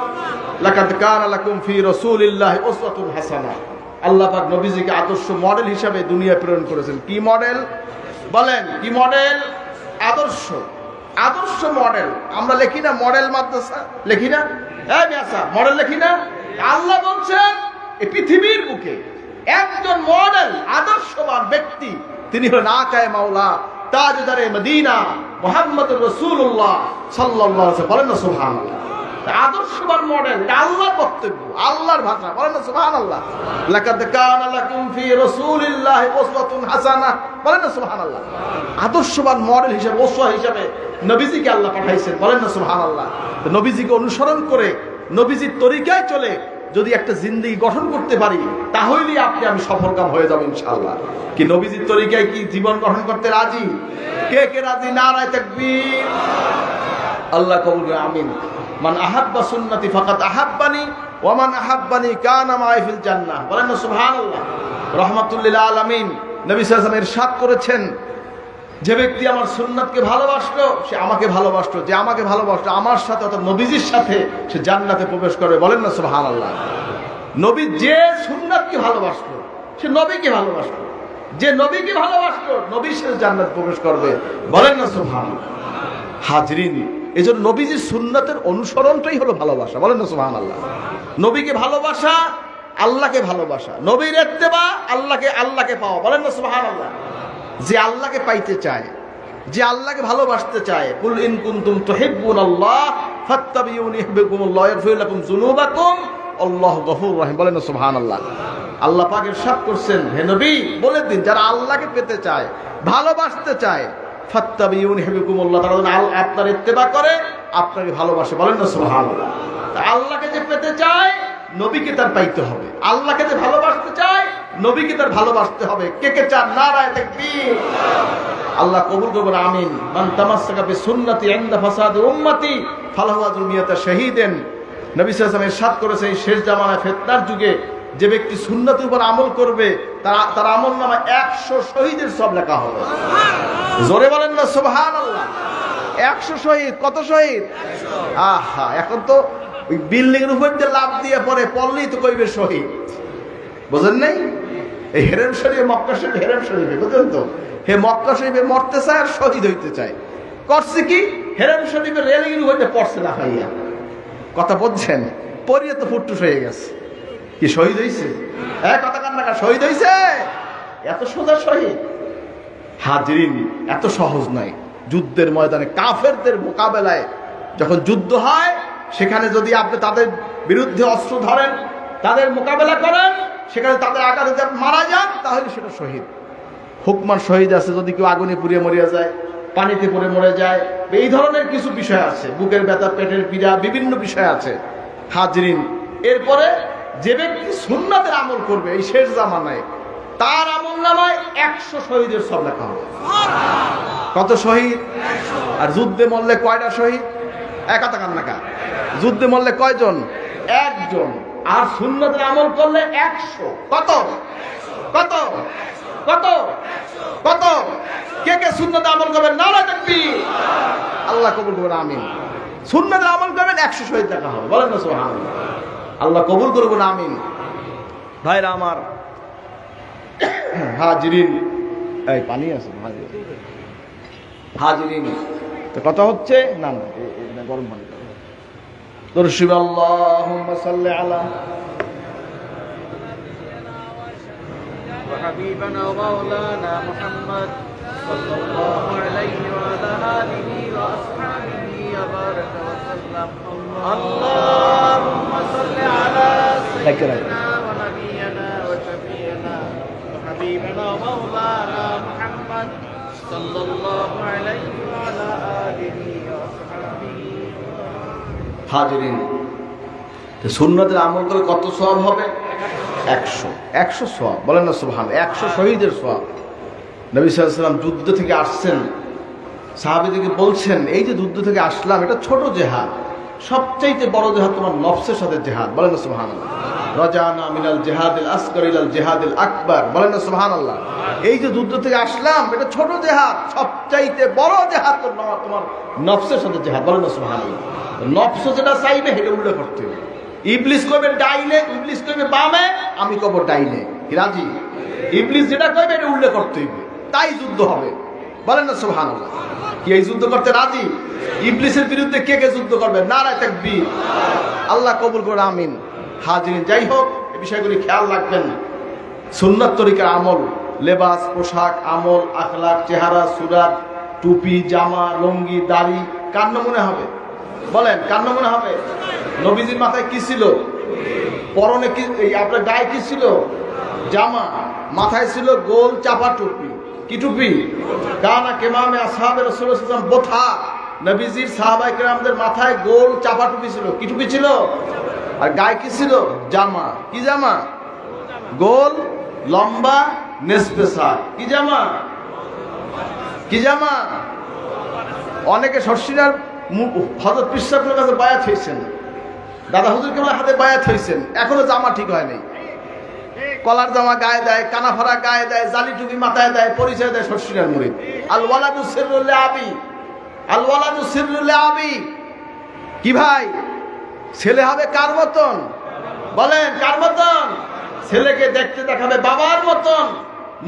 Speaker 1: লাকাদ কানা লাকুম ফি রাসূলিল্লাহি উসওয়াতুন হাসানাহ। আল্লাহ পাক নবীজিকে আদর্শ মডেল হিসাবে দুনিয়ায় প্রেরণ করেছেন। কি মডেল? বলেন কি মডেল? আদর্শ। আদর্শ মডেল। আমরা লিখি না মডেল মাদ্রাসা? লিখি না? হ্যাঁ মিয়াসা, মডেল লিখি না? আল্লাহ বলছেন এই পৃথিবীর বুকে একজন মডেল আদর্শবান ব্যক্তি, তিনি হলেন আকায়ে মাওলা তাজদারে মদিনা মুহাম্মদুর রাসূলুল্লাহ সাল্লাল্লাহু আলাইহি ওয়াসাল্লাম। বলেন না সুবহানাল্লাহ। আদর্শবান মডেল, আল্লাহর বক্তব্য, আল্লাহর ভাষা। বলেন না সুবহানাল্লাহ। লাকাদ কানা লাকুম ফি রাসূলিল্লাহি উসওয়াতুন হাসানাহ। বলেন না সুবহানাল্লাহ। আদর্শবান মডেল হিসেবে, ওসওয়া হিসেবে নবীজিকে আল্লাহ পাঠাইছেন। বলেন না সুবহানাল্লাহ। তো নবীজিকে অনুসরণ করে, নবীজির তরিকায় চলে যদি একটা জিন্দেগি গঠন করতে পারি, তাহলেই আপনি আমি সফলকাম হয়ে যাব ইনশাআল্লাহ। কি নবীজির তরিকায় কি জীবন গঠন করতে রাজি? কে কে রাজি? নারায়ে তাকবীর। আল্লাহ কবুল করে, আমিন। মান আহাব্বা সুন্নতি ফাকাদ আহাব্বানি ওয়া মান আহাব্বানি কানা মাই ফিল জান্নাহ। বলেন না সুবহানাল্লাহ। রাহমাতুল লিল আলামিন নবী সাল্লাল্লাহু আলাইহি ওয়াসাল্লাম ইরশাদ করেছেন, যে ব্যক্তি আমার সুন্নাতকে ভালোবাসলো সে আমাকে ভালোবাসলো, যে আমাকে ভালোবাসলো আমার সাথে অর্থাৎ নবীজির সাথে সে জান্নাতে প্রবেশ করবে। বলেন না সুবহানাল্লাহ। নবী যে সুন্নাতকে ভালোবাসলো সে নবীকে ভালোবাসলো, যে নবীকে ভালোবাসলো নবীর সাথে জান্নাতে প্রবেশ করবে। বলেন না সুবহানাল্লাহ। হাজরিন, এজন্য নবীজির সুন্নাতের অনুসরণটাই হলো ভালোবাসা। বলেন না সুবহানাল্লাহ। নবীকে ভালোবাসা, আল্লাহকে ভালোবাসা। নবীর ইত্তেবা, আল্লাহকে পাওয়া। বলেন না সুবহানাল্লাহ। যে আল্লাহকে পাইতে চায়, যে আল্লাহকে ভালোবাসতে চায়, কুল ইন কুনতুম তুহিব্বুনাল্লাহ ফাত্তাবিউনি ইউহিব্বুকুমুল্লাহ ওয়া ইয়াগফির লাকুম যুনুবাকুম আল্লাহু গফুরুর রহিম। বলেন না সুবহানাল্লাহ। আল্লাহ পাক ইরশাদ করছেন, হে নবী বলে দিন, যারা আল্লাহকে পেতে চায়, ভালোবাসতে চায়, ফাত্তাবিউনি ইউহিব্বুকুমুল্লাহ, তারা আপনার ইত্তেবা করে, আপনাকে ভালোবাসে। বলেন না সুবহানাল্লাহ। আল্লাহকে যে পেতে চায় নবীকে তার পাইতে হবে, আল্লাহকে যে ভালোবাসতে চায় নবীকে তার ভালোবাসতে হবে। কে কে চান? নারায়ে তাকবীর। আল্লাহ কবুল করুন, আমিন। মান তামাসসাকা বিসুন্নতি ইনদা ফাসাদি উম্মতি ফালাহু আজরু মিয়াতা শাহীদিন। নবী সাল্লাল্লাহু আলাইহি ওয়াসাল্লাম ইরশাদ করেছেন, এই শেষ জামানায় ফিতনার যুগে যে ব্যক্তি সুন্নতের উপর আমল করবে তার আমলনামায় 100 শহীদের সব লেখা হবে। জোরে বলেন না সুবহানাল্লাহ। 100 শহীদ। কত শহীদ? 100। আহা, এখন তো ওই বিল্ডিং এর উপর দিয়ে লাফ দিয়ে পড়লেই তো কইবে শহীদ। বুঝেন নাই? এই হেরেম শরীফে, মক্কা শরীফ, হেরেম শরীফে, বুঝলেন তো? হে মক্কা শরীফে মরতে চায় আর শহীদ হইতে চায়। করছে কি? হেরেম শরীফের রেলিং এর উপর দিয়ে পড়ছে না ভাইয়া। কথা বলছেন? পরিয়ে তো ফুটটুস হয়ে গেছে। কি শহীদ হইছে? কথা কান্না, শহীদ হইছে? এত সোজা শহীদ? হাজরিন, এত সহজ নয়। যুদ্ধের ময়দানে কাফেরদের মোকাবেলায় যখন যুদ্ধ হয়, সেখানে যদি আপনি তাদের বিরুদ্ধে অস্ত্র ধরেন, তাদের মোকাবেলা করেন, সেখানে তাদের আঘাতে মারা যান, তাহলে সেটা শহীদ। হুকমান শহীদ আছে যদি কেউ আগুনে পুড়িয়ে মরিয়া যায়। পানিতে পড়ে মরে যায়, এই ধরনের কিছু বিষয় আছে, বুকের ব্যথা, পেটের পীড়া, বিভিন্ন বিষয় আছে। হাজরিন, এরপরে যে ব্যক্তি সুন্নাতের আমল করবে এই শেষ জামানায়, তার আমল নামায় 100 শহীদের সব লেখা হবে। কত শহীদ? আর যুদ্ধে মরলে কয়টা শহীদ? একা তাকান নাকা, যুদ্ধে মরলে কয়জন? একজন। আর সুন্নাতের আমল করলে 100। কত কত কত কত? কে কে সুন্নাতে আমল করবেন? নারা তাকবীর। আল্লাহ কবুল করবেন, আমিন। সুন্নাতের আমল করবেন 100 শহীদ লেখা হবে, বলেন না সুবহানাল্লাহ। আল্লাহ কবুল করবেন, আমিন। ভাইরা আমার, হাজরিন, এই পানি আছে হাজরিন, তো কথা হচ্ছে না না গরম পানি দরশিব। আল্লাহুম্মা সাল্লি আলা
Speaker 2: وحبيبنا ومولانا محمد صلى الله عليه وعلى آله وأصحابه وبارك وسلم. اللهم صل على سيدنا ونبينا وشفيعنا وحبيبنا ومولانا محمد صلى الله عليه وعلى آله وأصحابه.
Speaker 1: হাজরিন, সুন্নাতের আমল করে কত সওয়াব হবে? 100 সওয়াব, বলেন না সুবহানাল্লাহ। 100 শহীদের সওয়াব। নবী সাল্লাল্লাহু আলাইহি ওয়াসাল্লাম যুদ্ধ থেকে আসছেন, সাহাবীদেরকে বলছেন, এই যে যুদ্ধ থেকে আসলাম, এটা ছোট জিহাদ, সবচাইতে বড় জিহাদ তোমার নফসের সাথে জিহাদ, বলেন না সুবহানাল্লাহ। রাজানা মিনাল জিহাদিল আসগর ইলাল জিহাদিল আকবার, বলেন না সুবহানাল্লাহ। এই যে যুদ্ধ থেকে আসলাম, এটা ছোট জিহাদ, সবচাইতে বড় জিহাদ তোমার নফসের সাথে জিহাদ, বলেন না সুবহানাল্লাহ। নফস যেটা চাইবে সেটা উল্লেখ করতে হবে। ইবলিস কইবে ডাইনে, ইবলিস কইবে বামে, আমি কব ডাইনে, কি রাজি? ইবলিস যেটা কইবে এটা উল্লেখ করতে হবে, তাই যুদ্ধ হবে, বলেন না সুবহানাল্লাহ। কি এই যুদ্ধ করতে রাজি? ইবলিসের বিরুদ্ধে কে কে যুদ্ধ করবে? নারায়ে তাকবীর। আল্লাহ কবুল করে, আমিন। হাজরিন, যাই হোক, এই বিষয়গুলি খেয়াল রাখবেন। সুন্নাত তরিকার আমল, লেবাস, পোশাক, আমল, আখলাক, চেহারা, সুরাত, টুপি, জামা, লুঙ্গি, দাড়ি, কার নমুনা হবে? বলেন, কার নমুনা হবে? নবীজির মাথায় কি ছিল? পরনে কি, আপনার গায়ে কি ছিল? জামা। মাথায় ছিল গোল চাপা টুপি। কি টুপি? কানা কেমামে আসহাবে রাসূলুল্লাহ সাল্লাল্লাহু আলাইহি ওয়াসাল্লাম বোথা। নবীজির সাহাবায়ে কেরামদের মাথায় গোল চাপা টুপি ছিল। কি টুপি ছিল? আর গায়ে কি ছিল? জামা। কি জামা? গোল লম্বা নেসপেসা। কি জামা? কি জামা? অনেকে শর্ষিনার হযরত পীর সাহেবের কাছে বায়াত হয়েছেন, দাদা হুজুর কেবলার হাতে বায়াত হয়েছেন, এখনো জামা ঠিক হয় নাই। কলার জামা গায়ে দেয়, কানাফারা গায়ে দেয়, জালি টুপি মাথায় দেয়, পরিচয় দেয় শর্ষিনার মুরিদ। আল ওয়ালাদু সিররুল আবি, আল ওয়ালাদু সিররুল আবি। কি ভাই, ছেলে হবে কার মতন? বলেন, কার মতন? ছেলেকে দেখতে দেখাবে বাবার মতন,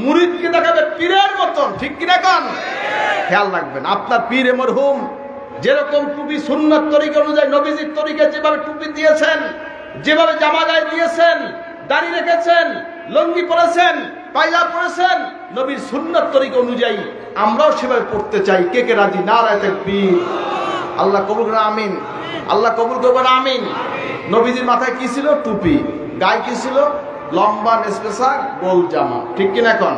Speaker 1: মুরিদকে দেখাবে পীরের মতন, ঠিক কিনা কোন? খেয়াল রাখবেন, আপনার পীর মরহুম যেরকম টুপি সুন্নাত তরিকা অনুযায়ী নবীজির তরিকা যেভাবে টুপি দিয়েছেন, যেভাবে জামা গায়ে দিয়েছেন, দাড়ি রেখেছেন, লুঙ্গি পরেছেন, পায়জামা পরেছেন, নবীর সুন্নাত তরিকা অনুযায়ী আমরাও সেভাবে পড়তে চাই। কে কে রাজি? নারায়ে তাকবীর। আল্লাহ কবুল করুন, আমিন। আল্লাহ কবুল করবেন, আমিন। নবীজির মাথায় কি ছিল? টুপি। গায়ে কি ছিল? লম্বা নেসপেসা গোল জামা, ঠিক কিনা কোন?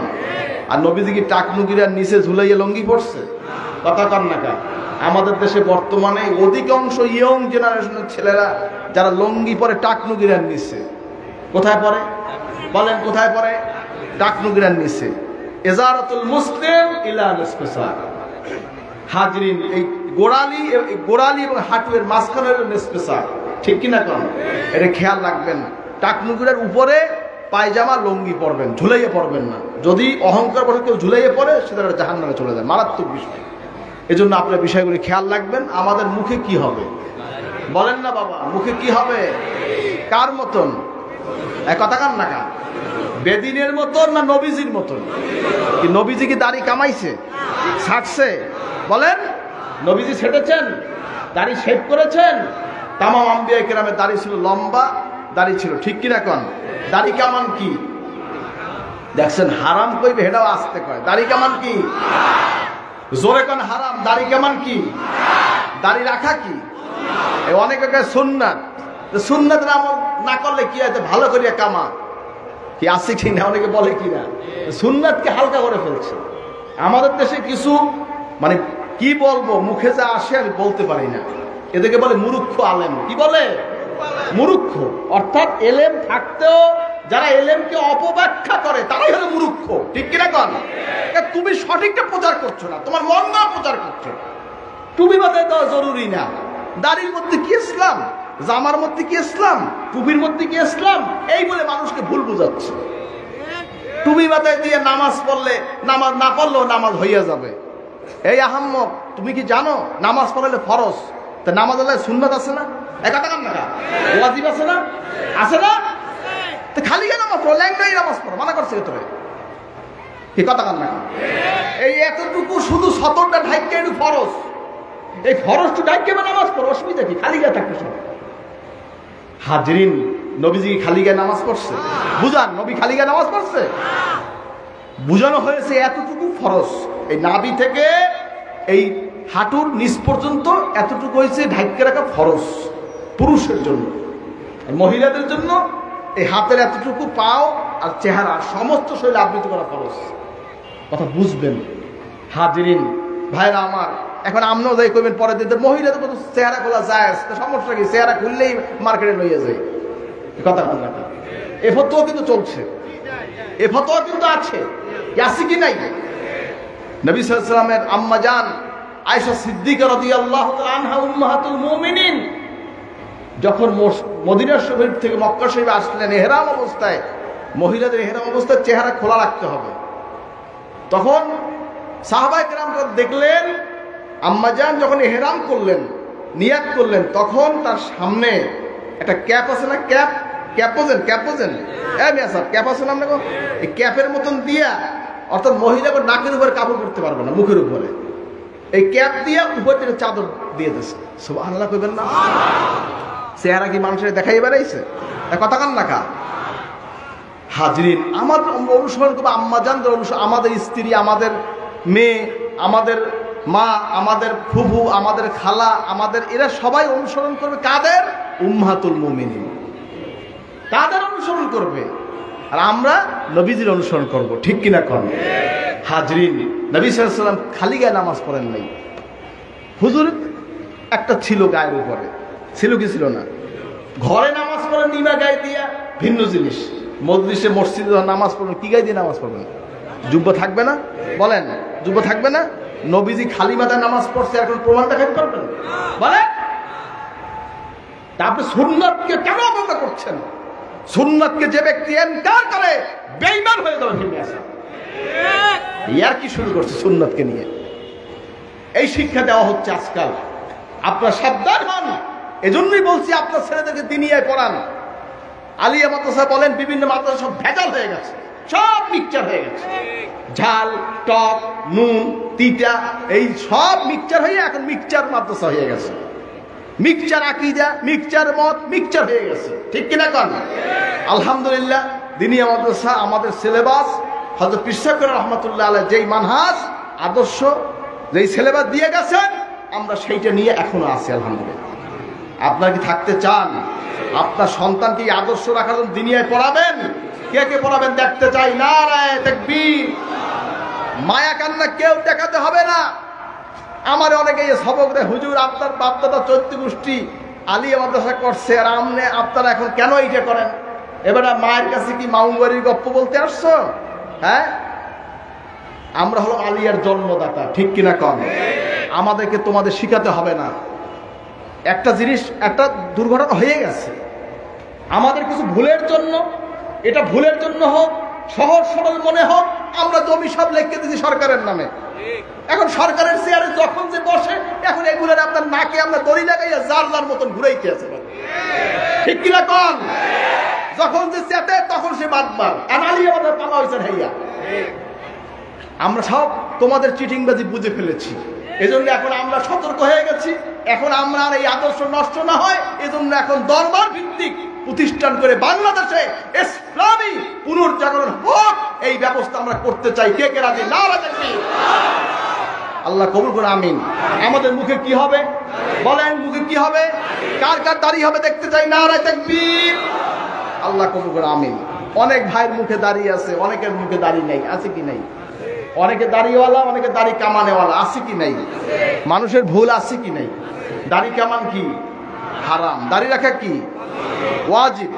Speaker 1: আর নবীজি কি টাকনুগিরার নিচে ঝুলাইয়া লুঙ্গি পরছে? কথা কন না কা? আমাদের দেশে বর্তমানে অধিকাংশ ইয়ং জেনারেশনের ছেলেরা যারা লুঙ্গি পরে টাকনুগিরার নিচে, কোথায় পরে? বলেন, কোথায় পরে? টাকনুগিরার নিচে। ইজারাতুল মুসলিম ইলা নেসপেসা। হাজরিন, এই গোড়ালি এবং হাঁটুয়ের মাঝখানে হলো নেসপেসা, ঠিক কিনা কোন? এটা খেয়াল রাখবেন। টাকনুগিরার উপরে পায়জামা লুঙ্গি পরবেন, ঝুলাইয়ে পরবেন না। যদি অহংকার বসে কেউ ঝুলাইয়ে পড়ে, সেটা জাহান্নামে চলে যায়, মারাত্মক বিষয়। এজন্য আপনার বিষয়গুলি খেয়াল রাখবেন। আমাদের মুখে কি হবে? বলেন না বাবা, মুখে কি হবে? কার মতন? এক কথা কান না কা? বেদিনের মতন না নবীজির মতন? কি নবীজি কি দাড়ি কামাইছে, ছাড়ছে? বলেন, নবীজি ছেটেছেন, দাড়ি শেভ করেছেন? তামাম আম্বিয়া কেরামের দাড়ি ছিল লম্বা, দাড়ি ছিল, ঠিক কিনা কোন? দাড়ি কামান কি? দেখছেন, হারাম কইবে হেটাও আসতে কয়। দাড়ি কামান কি? জোরে কোন হারাম। দাড়ি কামান কি? দাড়ি রাখা কি? অনেকে কয় সুন্নাত। সুন্নাত আমল না করলে কি হয়? ভালো করিয়া কামা, কি আছে কি না? অনেকে বলে কিনা সুন্নাতকে হালকা করে ফেলছে। আমাদের দেশে কিছু মানে কি বলবো, মুখে যা আসে আমি বলতে পারি না। এদেরকে বলে মুরুক্ষ আলেম। কি বলে? মুরুক্ষ। অর্থাৎ এলেম থাকতেও যারা এলেমকে অপব্যাখ্যা করে তারাই হলো মুরুক্ষ। ঠিক কিনা কন? তুমি সঠিকটা প্রচার করছো না, তোমার মন না প্রচার করছো। টুপি মাথায় দেওয়া জরুরি না। দাড়ির মধ্যে কি ইসলাম, জামার মধ্যে কি ইসলাম, টুপির মধ্যে কি ইসলাম, এই বলে মানুষকে ভুল বুঝাচ্ছে। টুপি মাথায় দিয়ে নামাজ পড়লে, নামাজ না পড়লেও নামাজ হইয়া যাবে। এই আহাম্মক, তুমি কি জানো নামাজ পড়লে ফরজ? তা নামাজ আল্লাহ সুন্নাত আছে না? একটা কান না, ওয়াজিব আছে না? আছে না? তো খালি কেন নামাজ পড়ো, ল্যাংটাই নামাজ পড়ো, মানা করছে তোরে। কি কথা কান না? এই এতটুকু শুধু সতরটা ঢাইকে একটু ফরজ, এই ফরজটু ঢাইকে নামাজ পড়ো, অসুবিধা কি? খালি গায়ে থাকতে সব। হাজরিন, নবীজি খালি গায়ে নামাজ পড়ছে? বুঝান, নবী খালি গায়ে নামাজ পড়ছে? বুঝানো হয়েছে এতটুকু ফরজ। এই নাভি থেকে এই হাঁটুর নিচ পর্যন্ত এতটুকু হয়েছে ঢাইকে রাখা ফরজ পুরুষের জন্য। মহিলাদের জন্য এই হাতের এতটুকু পাও আর চেহারা সমস্ত শরীর আবৃত করা ফরজ। কথা বুঝবেন হাজরিন ভাইরা আমার। এখন আমরাও যাই করবেন পরে দিতে, মহিলাদের কত চেহারা খোলা যায়, সমস্যা কি? চেহারা খুললেই মার্কেটে লইয়া যায়। কথা বললাম, এ ফতোয়া কিন্তু চলছে, এ ফতোয়া কিন্তু আছে, আছে কি নাই? নবী সাল্লাল্লাহু আলাইহি ওয়াসাল্লামের আম্মা জান আয়েশা সিদ্দিকা রাদিয়াল্লাহু তাআলা আনহা উম্মাহাতুল মুমিনিন যখন মদিনা শরীফ থেকে মক্কা শরীফে আসলেন ইহরাম অবস্থায়, মহিলাদের ইহরাম অবস্থায় চেহারা খোলা রাখতে হবে। তখন সাহাবায়ে কেরামরা দেখলেন আম্মাজান যখন ইহরাম করলেন, নিয়াত করলেন, তখন তার সামনে একটা ক্যাপ আছে না, ক্যাপ বোঝেন ক্যাপ আছে না আপনাকে? এই ক্যাপের মতন দিয়া, অর্থাৎ মহিলাকে নাকের উপরে কাপড় পরতে পারবে না, মুখের উপরে এই ক্যাপ দিয়া উপর থেকে চাদর দিয়ে দিচ্ছে। সুবহানাল্লাহ কইবেন না? চেহারা কি মানুষের দেখাই বেড়াইছে? কথা কান না কা হাজরিন, আমাদের অনুসরণ করবো আম্মাজানদের অনুসরণ। আমাদের স্ত্রী, আমাদের মেয়ে, আমাদের মা, আমাদের ফুফু, আমাদের খালা, আমাদের এরা সবাই অনুসরণ করবে কাদের? উম্মাহাতুল মুমিনিন, তাদের অনুসরণ করবে। আর আমরা নবীজির অনুসরণ করব। ঠিক কিনা কন হাজরিন? নবী সাল্লাল্লাহু আলাইহি ওয়াসাল্লাম খালি গায়ে নামাজ পড়েন নাই। হুজুর একটা ছিল গায়ের উপরে, ছিল কি ছিল না? ঘরে নামাজ পড়েন নিমা গায়ে দিয়া, ভিন্ন জিনিস। মজলিসে মসজিদে নামাজ পড়বেন, কি গায়ে দিয়ে নামাজ পড়বেন? জুব্বা থাকবে না? বলেন, জুব্বা থাকবে না? নবীজি খালি মাথায় নামাজ পড়ছে, এখন প্রমাণ দেখাতে পারবেন? বলেন। আপনি সুন্নাতকে কেন অবজ্ঞা করছেন? সুন্নাতকে যে ব্যক্তি ইনকার করে বেঈমান হয়ে যাবে। ফিরে আসা ইয়ার কি শুরু করছে সুন্নাতকে নিয়ে? এই শিক্ষা দেওয়া হচ্ছে আজকাল। আপনারা সাবধান হন। এজন্যই বলছি আপনার ছেলেদেরকে দিনিয়ায় পড়ান। আলিয়া মাদ্রাসা বলেন, বিভিন্ন মাদ্রাসা সব ভেজাল হয়ে গেছে, সব মিক্সচার হয়ে গেছে। ঝাল, টক, নুন, তিতা, এই সব মিক্সচার হয়ে এখন মিক্সচার মাদ্রাসা হয়ে গেছে। মিক্সচার আকীদা, মিক্সচার মত, মিক্সচার হয়ে গেছে। ঠিক কিনা কন? আলহামদুলিল্লাহ, দিনিয়া মাদ্রাসা আমাদের সিলেবাস হযরত পীর সাহেব রাহমাতুল্লাহ আলাইহি যেই মানহাজ আদর্শ, যেই সিলেবাস দিয়ে গেছেন, আমরা সেইটা নিয়ে এখনো আছি আলহামদুলিল্লাহ। আপনারা কি থাকতে চান? আপনার সন্তানকে এই আদর্শ রাখার জন্য দিনিয়ায় পড়াবেন? কে কে পড়াবেন দেখতে চাই। নারায়ে তাকবীর। মায়া কান্না কেউ দেখাতে হবে না। আমার অনেকে সবক দেয়, হুজুর আপনার বাপদাদা 14 গোষ্ঠী আলিয়া মাদ্রাসা করছে, আর আপনারা এখন কেন এইটা করেন? এবারে মায়ের কাছে কি মামুবাড়ির গপ্প বলতে আসছো? হ্যাঁ, আমরা হলো আলিয়ার জন্মদাতা। ঠিক কিনা কম? আমাদেরকে তোমাদের শিখাতে হবে না। একটা জিনিস, একটা দুর্ঘটনা হয়ে গেছে, আমাদের কিছু ভুলের জন্য, এটা ভুলের জন্য হোক, সহজ সরল মনে হোক, আমরা জমি সব লিখে দিচ্ছি সরকারের নামে। এখন সরকারের চেয়ারে যখন যে বসে, এখন এগুলোর আপনার নাকে আমরা দড়ি লাগাইয়া যার যার মতন ঘুরাইতে আছে। ঠিক কিনা কন? যখন যে চেতে তখন সে বাদবার আনালি আমাদের পালা হয়েছে ভাইয়া। আমরা সব তোমাদের চিটিংবাজি বুঝে ফেলেছি, এজন্য এখন আমরা সতর্ক হয়ে গেছি। এখন আমরা আর এই আদর্শ নষ্ট না হয়, এজন্য এখন দরবার ভিত্তিক প্রতিষ্ঠান করে বাংলাদেশে ইসলামী পুনর্জাগরণ হোক, এই ব্যবস্থা আমরা করতে চাই। কে কে রাজি? নারা তাকবীর। আল্লাহ কবুল করে, আমিন। আমাদের মুখে কি হবে বলেন? মুখে কি হবে? কার কার দাড়ি হবে দেখতে চাই। নারা তাকবীর। আল্লাহ কবুল করে, আমিন। অনেক ভাইয়ের মুখে দাড়ি আছে, অনেকের মুখে দাড়ি নেই, আছে কি নাই? অনেকে দাড়িওয়ালা, অনেকে দাড়ি কামানেওয়ালা, আছে কি নাই? মানুষের ভুল আছে কি নাই? দাড়ি কামান কি হারাম, দাড়ি রাখা কি ওয়াজিব,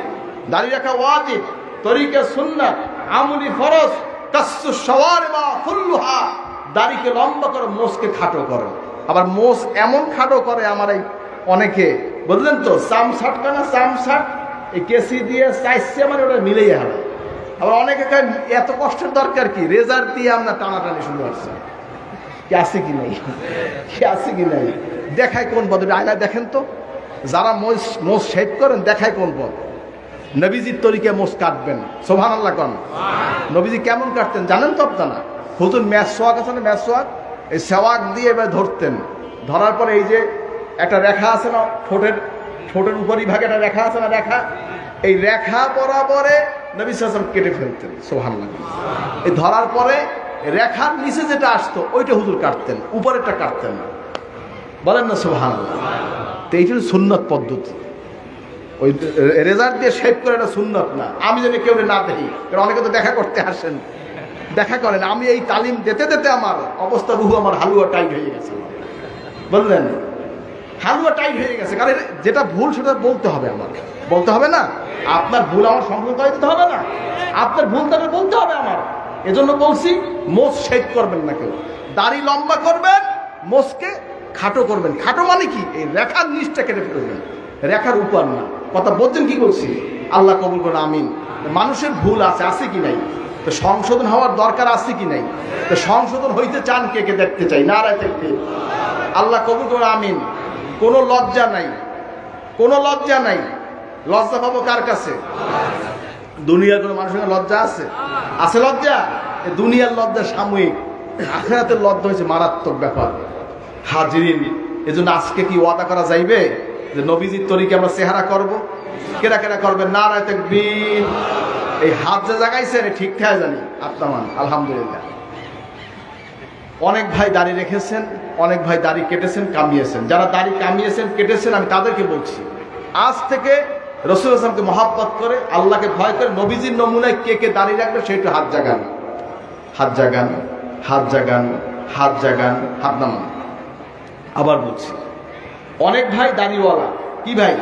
Speaker 1: দাড়ি রাখা ওয়াজিব, তরিকা সুন্নাত, আমলি ফরজ, কাসসু শাওয়ারিবা ফুল্লুহা, দাড়িকে লম্বা করো, মোষকে খাটো করো। আবার মোষ এমন খাটো করে আমার এই অনেকে, বুঝলেন তো, চামছাটকা না চামছাট, এই কেসি দিয়ে চাইছে মানে ওটা মিলেই হবে। আবার অনেকে এত কষ্টের দরকার কি, রেজার দিয়ে আমরা টানাটানি শুরু করছি। কি আছে কি নাই, কি আছে কি নাই, দেখায় কোন পদ, আয়নায় দেখেন তো, যারা মোষ শেভ করেন দেখায় কোন পদ। নবীজির তরিকে মোষ কাটবেন, সুবহানাল্লাহ কোন। নবীজি কেমন কাটতেন জানেন তো আপনারা? হুজুর মেসওয়াক আছে না, মেসওয়াক, এই সেওয়াক দিয়ে এবার ধরতেন, ধরার পরে এই যে একটা রেখা আছে না, ঠোঁটের উপরই ভাগে একটা রেখা আছে না, রেখা, এই রেখা বরাবরে নবী সাল্লাল্লাহু আলাইহি ওয়াসাল্লাম কেটে ফেলতেন, সুবহানাল্লাহ। এই ধরার পরে রেখার নিচে যেটা আসতো ওইটা হুজুর কাটতেন, উপরেরটা কাটতেন না, বলেন না সুবহানাল্লাহ। তো এইটা সুন্নত পদ্ধতি, ওই রেজার দিয়ে শেভ করে এটা সুন্নত না। আমি যদি কেউ না দেখি, কারণ অনেকে তো দেখা করতে আসেন, দেখা করেন, আমি এই তালিম দিতে দিতে আমার অবস্থা, রুহু আমার হালুয়া টাইট হয়ে গেছে, বুঝলেন, হালুয়া টাইট হয়ে গেছে। কারণ যেটা ভুল সেটা বলতে হবে, আমাকে বলতে হবে না, আপনার ভুল আমার সংশোধন করে দিতে হবে না, আপনার ভুল তাকে বলতে হবে আমার। এজন্য বলছি মোষ শেভ করবেন না কেউ, দাড়ি লম্বা করবেন, মোষকে খাটো করবেন। খাটো মানে কি, এই রেখার নিচটা কেটে ফেলবেন, রেখার উপর না। কথা বলছেন কি বলছি? আল্লাহ কবুল করুন, আমিন। মানুষের ভুল আছে কি নাই? তো সংশোধন হওয়ার দরকার আছে কি নাই? তো সংশোধন হইতে চান কে কে দেখতে চাই, নারায়ে তাকবীর। আল্লাহ কবুল করুন, আমিন। কোনো লজ্জা নাই, কোনো লজ্জা নাই। লজ্জা পাবো কার কাছে? দুনিয়ার কোনো মানুষের লজ্জা আছে? আছে লজ্জা? দুনিয়ার লজ্জা সাময়িক, আখিরাতের লজ্জা হয়েছে মারাত্মক ব্যাপার। হাজিরিন, এজন্য আজকে কি ওয়াদা করা যাইবে যে নবীজির তরিকে আমরা চেহারা করব? কেরা কেরা করবেন? নারায়ে তাকবীর। এই হাত যে জাগাইছেন ঠিক থাকে জানি আপনার মান, আলহামদুলিল্লাহ। অনেক ভাই দাড়ি রেখেছেন, অনেক ভাই দাড়ি কেটেছেন, কামিয়েছেন। যারা দাড়ি কামিয়েছেন, কেটেছেন, আমি তাদেরকে বলছি, আজ থেকে রাসূলুল্লাহ সাল্লাল্লাহু আলাইহি ওয়াসাল্লামকে মহব্বত করে, আল্লাহকে ভয় করে, নবীজির নমুনায় কে কে দাড়ি রাখবে সেটা হাত জাগান, হাত জাগান, হাত জাগান, হাত জাগান, হাত নামান। আবার বলছি, অনেক ভাই দাড়িওয়ালা, কি ভাই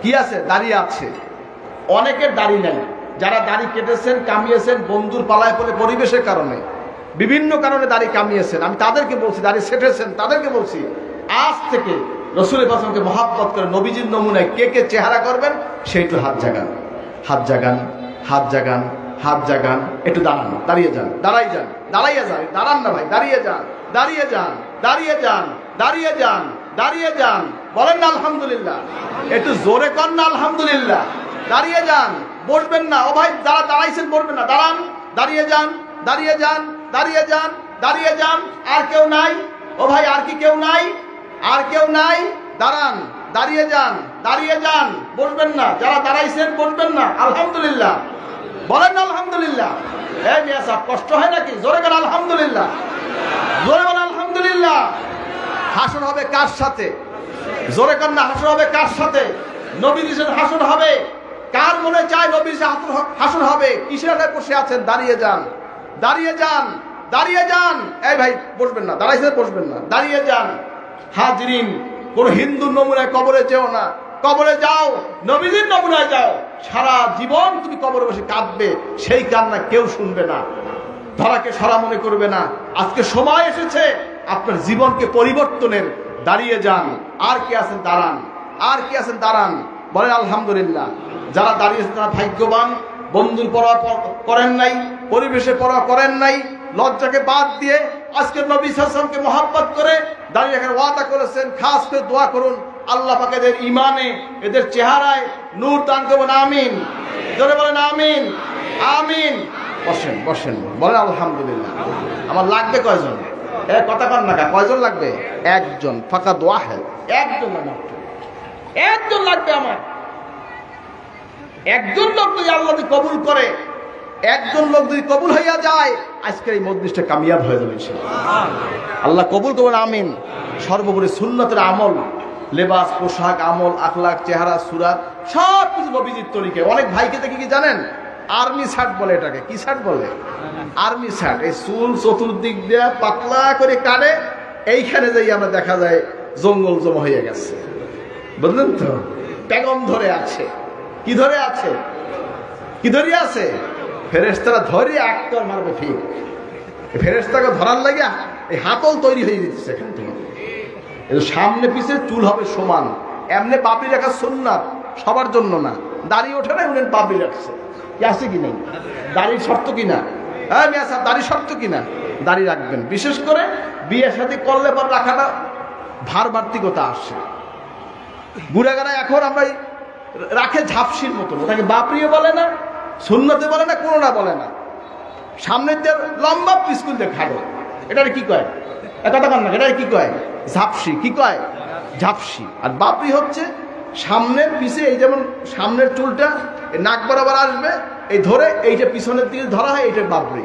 Speaker 1: কি আছে, দাড়ি আছে, অনেকের দাড়ি নাই। যারা দাড়ি কেটেছেন, কামিয়েছেন, বন্ধুর পালায় পড়ে, পরিবেশের কারণে, বিভিন্ন কারণে দাড়ি কামিয়েছেন, আমি তাদেরকে বলছি, দাড়ি সেটেছেন, তাদেরকে বলছি, আজ থেকে রাসূলের পাশে মহব্বত করে নবীজির নমুনায় কে কে চেহারা করবেন সেইটু হাত জাগান, হাত জাগান, হাত জাগান, হাত জাগান। একটু দাঁড়ান, দাঁড়িয়ে যান, দাঁড়াই যান, দাঁড়াইয়ে যান, দাঁড়ান না ভাই, দাঁড়িয়ে যান, দাঁড়িয়ে যান, দাঁড়িয়ে যান, দাঁড়িয়ে যান, দাঁড়িয়ে যান। বলেন না আলহামদুলিল্লাহ, একটু জোরে কর না আলহামদুলিল্লাহ। দাঁড়িয়ে যান, বসবেন না। ও ভাই যারা দাঁড়াইছেন বসবেন না, দাঁড়ান, দাঁড়িয়ে যান, দাঁড়িয়ে যান, দাঁড়িয়ে যান, দাঁড়িয়ে যান। আর কেউ নাই? ও ভাই আর কি কেউ নাই? আর কেউ নাই? দাঁড়ান, দাঁড়িয়ে যান, দাঁড়িয়ে যান, বসবেন না। যারা দাঁড়াইছেন বসবেন না। আলহামদুলিল্লাহ, বলেন না আলহামদুলিল্লাহ। এই মিয়া সাহেব কষ্ট হয় নাকি? জোরে বলেন আলহামদুলিল্লাহ, জোরে বলেন আলহামদুলিল্লাহ। হাসর হবে কার সাথে? জোরে কর না, হাসর হবে কার সাথে? নবীর সাথে হাসর হবে। কার মনে চায় নবীর সাথে হাসর হবে? কিসের আগে বসে আছেন? দাঁড়িয়ে যান, দাঁড়িয়ে যান, দাঁড়িয়ে যান। এই ভাই বসবেন না, দাঁড়াইছেন বসবেন না, দাঁড়িয়ে যান। হাজিরিন, কোন হিন্দুর নমুনায় কবরে যেও না, কবরে যাও, নবীজির নমুনায় যাও। সারা জীবন তুমি কবরে বসে কাঁদবে, সেই কান্না কেউ শুনবে না, ধরাকে সরা মনে করবে না। আজকে সময় এসেছে আপনার জীবনকে পরিবর্তনের। দাঁড়িয়ে যান। আর কি আছেন? দাঁড়ান। আর কি আছেন? দাঁড়ান। বলেন আলহামদুলিল্লাহ। যারা দাঁড়িয়েছেন তারা ভাগ্যবান। বন্ধুর পরোয়া করেন নাই, পরিবেশের পরোয়া করেন নাই, লজ্জাকে বাদ দিয়ে আজকে নবী সাল্লাল্লাহু আলাইহি ওয়াসাল্লামকে মহব্বত করে দাঁড়িয়ে রাখার ওয়াদা করেছেন। খাস করে দোয়া করুন আল্লাহ পাক এদের ইমানে, এদের চেহারায় নূর দান করবেন। আমিন, জোরে বলেন আমিন, আমিন। বসেন, বসেন, বলেন আলহামদুলিল্লাহ। আমার লাগবে কয়জন? কথা কন না, কয়জন লাগবে? একজন। ফাঁকা দোয়া হ্যাঁ, একজন লাগবে, একজন লাগবে আমার। একজন লোক যদি আল্লাহ কবুল করে, একজন লোক যদি কবুল হইয়া যায়, আজকের এই মজলিসটা কামিয়াব হয়ে যাবে ইনশাআল্লাহ। আল্লাহ কবুল করবেন, আমিন। সর্বোপরি সুন্নতের আমল, লেবাস, পোশাক, আমল, আখলাক, চেহারা, সুরাত, সব কিছু নবীজির তরিকায়। অনেক ভাইকে দেখি কি জানেন, আর্মি শার্ট বলে, এটাকে কি শার্ট বলে? আর্মি শার্ট, এই চুল চতুর্দিক দিয়ে পাতলা করে কাটে, এইখানে যাই আমরা দেখা যায় জঙ্গল জমা হয়ে গেছে, বুঝলেন তো? পেগম ধরে আছে, কি ধরে আছে, কি ধরে আছে? ফেরেশতারা ধরে আক্তার মারবে ঠিক। ফেরেশতাকে ধরার লাগে এই হাতল তৈরি হয়ে যেতেছে এখান থেকে। সামনে পিছে চুল হবে সমান, এমনি পাপড়ি রাখা সুন্নাত, সবার জন্য না। দাড়ি ওঠে না, উনি পাপড়ি রাখছে, কি আছে কি নেই? দাড়ির শর্ত কিনা? হ্যাঁ মিয়া সাহেব, দাড়ি শর্ত কিনা? দাড়ি রাখবেন। বিশেষ করে বিয়ে শাদী করলে পর রাখাটা ভার বাড়তিকতা আসে। বুড়াগাড়া এখন আমরা রাখে ঝাপসির মতন, ওটাকে বাপরিও বলে না, সুন্নতে বলে না, কোনোটা বলে না। সামনের দিয়ে লম্বা পিস্কুল দিয়ে খাড়ো, এটা কি কয়? কথা কান না, এটা কি কয়? ঝাপসি। কি কয়? ঝাপসি। আর বাপরি হচ্ছে সামনের পিছে, এই যেমন সামনের চুলটা নাক বরাবর আসবে, এই ধরে এইটা পিছনের দিকে ধরা হয়, এইটা বাপরি,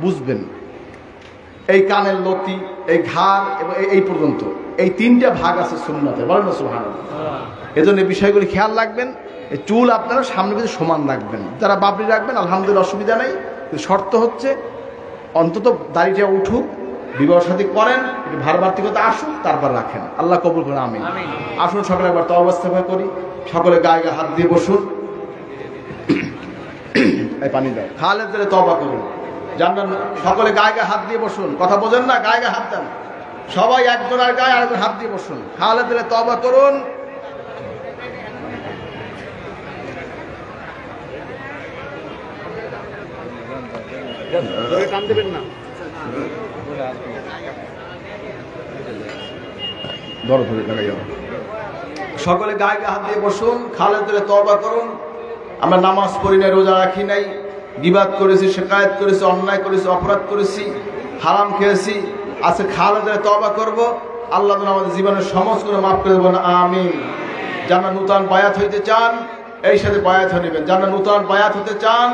Speaker 1: বুঝবেন? এই কানের লতি, এই ঘাড় এবং এই পর্যন্ত, এই তিনটা ভাগ আছে সুন্নতে, বলেন না সুবহানাল্লাহ। এজন্য এই বিষয়গুলি খেয়াল রাখবেন। এই চুল আপনারা সামনে পিছনে সমান রাখবেন। যারা বাপরি রাখবেন আলহামদুলিল্লাহ, অসুবিধা নেই। শর্ত হচ্ছে অন্তত দাড়িটা উঠুক, বিবাহ শাদী করেন, একটু ভার বাড়তিকতা আসুক, তারপর রাখেন। আল্লাহ কবুল করেন, আমিন। আসুন সকলে একবার তওবা করি, সকলে গায়ে গায়ে হাত দিয়ে বসুন। এই পানি দাও, খালেদ দিলে তওবা করুন। জানবেন সকলে গায়ে গায়ে হাত দিয়ে বসুন, কথা বোঝেন না? গায়ে গায়ে হাত দেন, সবাই একজনের গায়ে আরেকজন হাত দিয়ে বসুন। খালেদ দিলে তওবা করুন।
Speaker 2: কান দেবেন না,
Speaker 1: সকলে গায়ে গায়ে হাত দিয়ে বসুন। খালেদ দিলে তওবা করুন। আমরা নামাজ পড়ি নাই, রোজা রাখি নাই, গিবাত করেছি, শিকায়েত করেছি, অন্যায় করেছি, অপরাধ করেছি, হারাম খেয়েছি। আজকে খালেদ দিলে তওবা করব। আল্লাহ যেন আমাদের জীবনের সমস্ত গুলো মাফ করে দেবেন, আমিন। যারা নূতন বায়াত হইতে চান এই সাথে বায়াত হয়ে নেবেন। যারা নূতন বায়াত হতে চান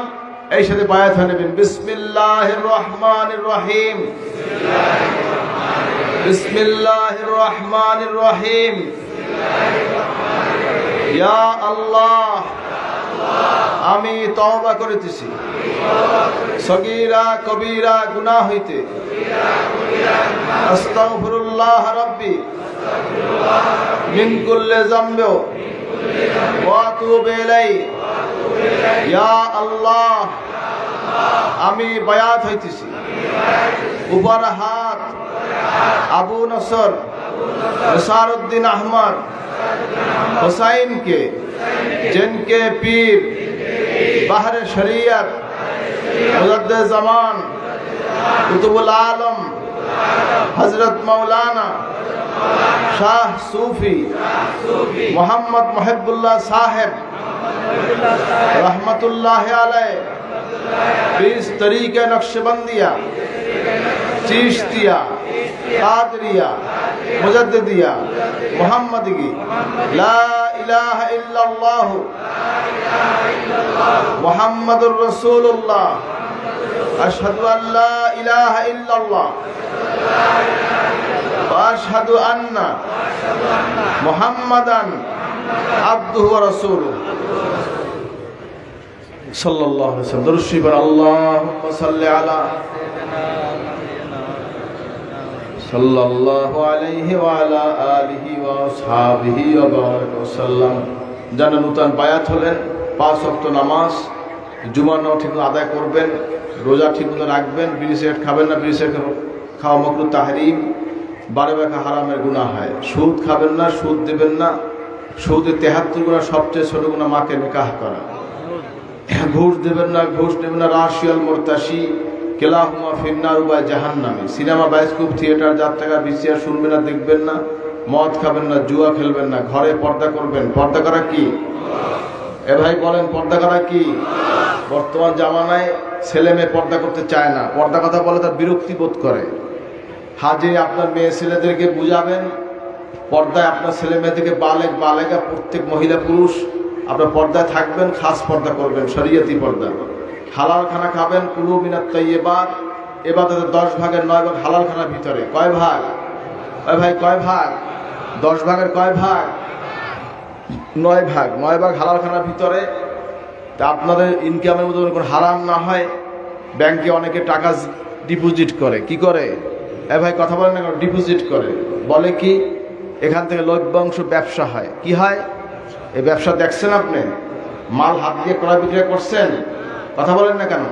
Speaker 1: এই সাথে বায়াত হয়ে নেবেন। বিসমিল্লাহির রহমানির রহিম, বিসমিল্লাহির রহমানির রহিম। ইয়া আল্লাহ, আমি তওবা করিতেছি সগীরা কবিরা গুনাহ হইতে। আস্তাগফিরুল্লাহ রাব্বি মিন কুল্লি যামবি ওয়া আতুবু ইলাইহি। ইয়া আল্লাহ, আমি বায়াত হইতেছি উপর হাত আবু নসর নিসারউদ্দিন আহমদ हुसैन के, जिनके पीर बहर शरीयत मुजद्दिद ज़मान कुतुबुल आलम हजरत मौलाना शाह सूफी मोहम्मद मुहिब्बुल्लाह साहिब रहमतुल्लाह अलैह बीस तरीके नक्शबंदिया, चिश्तिया, कादरिया, मुजद्दिदिया, मुहम्मदगी, ला इलाहा इल्लल्लाह मुहम्मदुर रसूलुल्लाह, अशहदु अन ला इलाहा इल्लल्लाह व अशहदु अन्ना मुहम्मदन अब्दुहु व रसूलुहु सल्लल्लाहु अलैहि वसल्लम। दुरूद शरीफ अल्लाहुम्मा सल्लि अला सल्लल्लाहु अलैहि व अला आलिहि व असहाबिहि व बारक वसल्लम। যারা নূতন বায়াত হলেন, 5 ওয়াক্ত নামাজ, জুমা নামাজ ঠিক আদায় করবেন, রোজা ঠিক মতো রাখবেন, বিড়ি সিগারেট খাবেন না, বিড়ি সিগারেট খাওয়া মাকরুহ তাহরিম, 12 বেখা হারামের গুনাহ হয়। সুদ খাবেন না, সুদ দেবেন না, সুদের 73 গুনাহ সবচেয়ে ছোট গুনাহ মাকে নিকাহ করা। ঘুষ দেবেন না, ঘুষ দেবেন না, রাশিয়াল মুরতাশি কেলাহুমা ফিন্নার উবায় জাহান্নামে। সিনেমা, বায়োস্কোপ, থিয়েটার, যাত্রা, ভিসিআর শুনবেন না, দেখবেন না, মদ খাবেন না, জুয়া খেলবেন না, ঘরে পর্দা করবেন। পর্দা করা কি? এ ভাই বলেন, পর্দা করা কি? বর্তমান জামানায় ছেলে মেয়ে পর্দা করতে চায় না, পর্দা কথা বলে তার বিরক্তি বোধ করে। হাজে আপনার মেয়ে ছেলেদেরকে বুঝাবেন, পর্দায় আপনার ছেলে মেয়েদেরকে বালেগ বালেগা প্রত্যেক মহিলা পুরুষ আপনার পর্দায় থাকবেন, খাস পর্দা করবেন, শরীয়তি পর্দা। হালাল খানা খাবেন, কুলু মিনাত তাইয়্যিবাত, ইবাদতের 10 ভাগের 9 ভাগ হালাল খানার ভিতরে। কয় ভাগ? ভাই কয় ভাগ? 10 ভাগের কয় ভাগ? 9 ভাগ। 9 ভাগ হালাল খানার ভিতরে। তা আপনাদের ইনকামের মধ্যে কোনো হারাম না হয়, ব্যাংকে অনেকে টাকা ডিপোজিট করে, কি করে? ভাই কথা বলেন না, ডিপোজিট করে। বলে কি এখান থেকে লভ্যাংশ ব্যবসা হয়। কি হয়? এই ব্যবসা দেখছেন আপনি? মাল হাত দিয়ে ক্রয় বিক্রয় করছেন? কথা বলেন না কেন?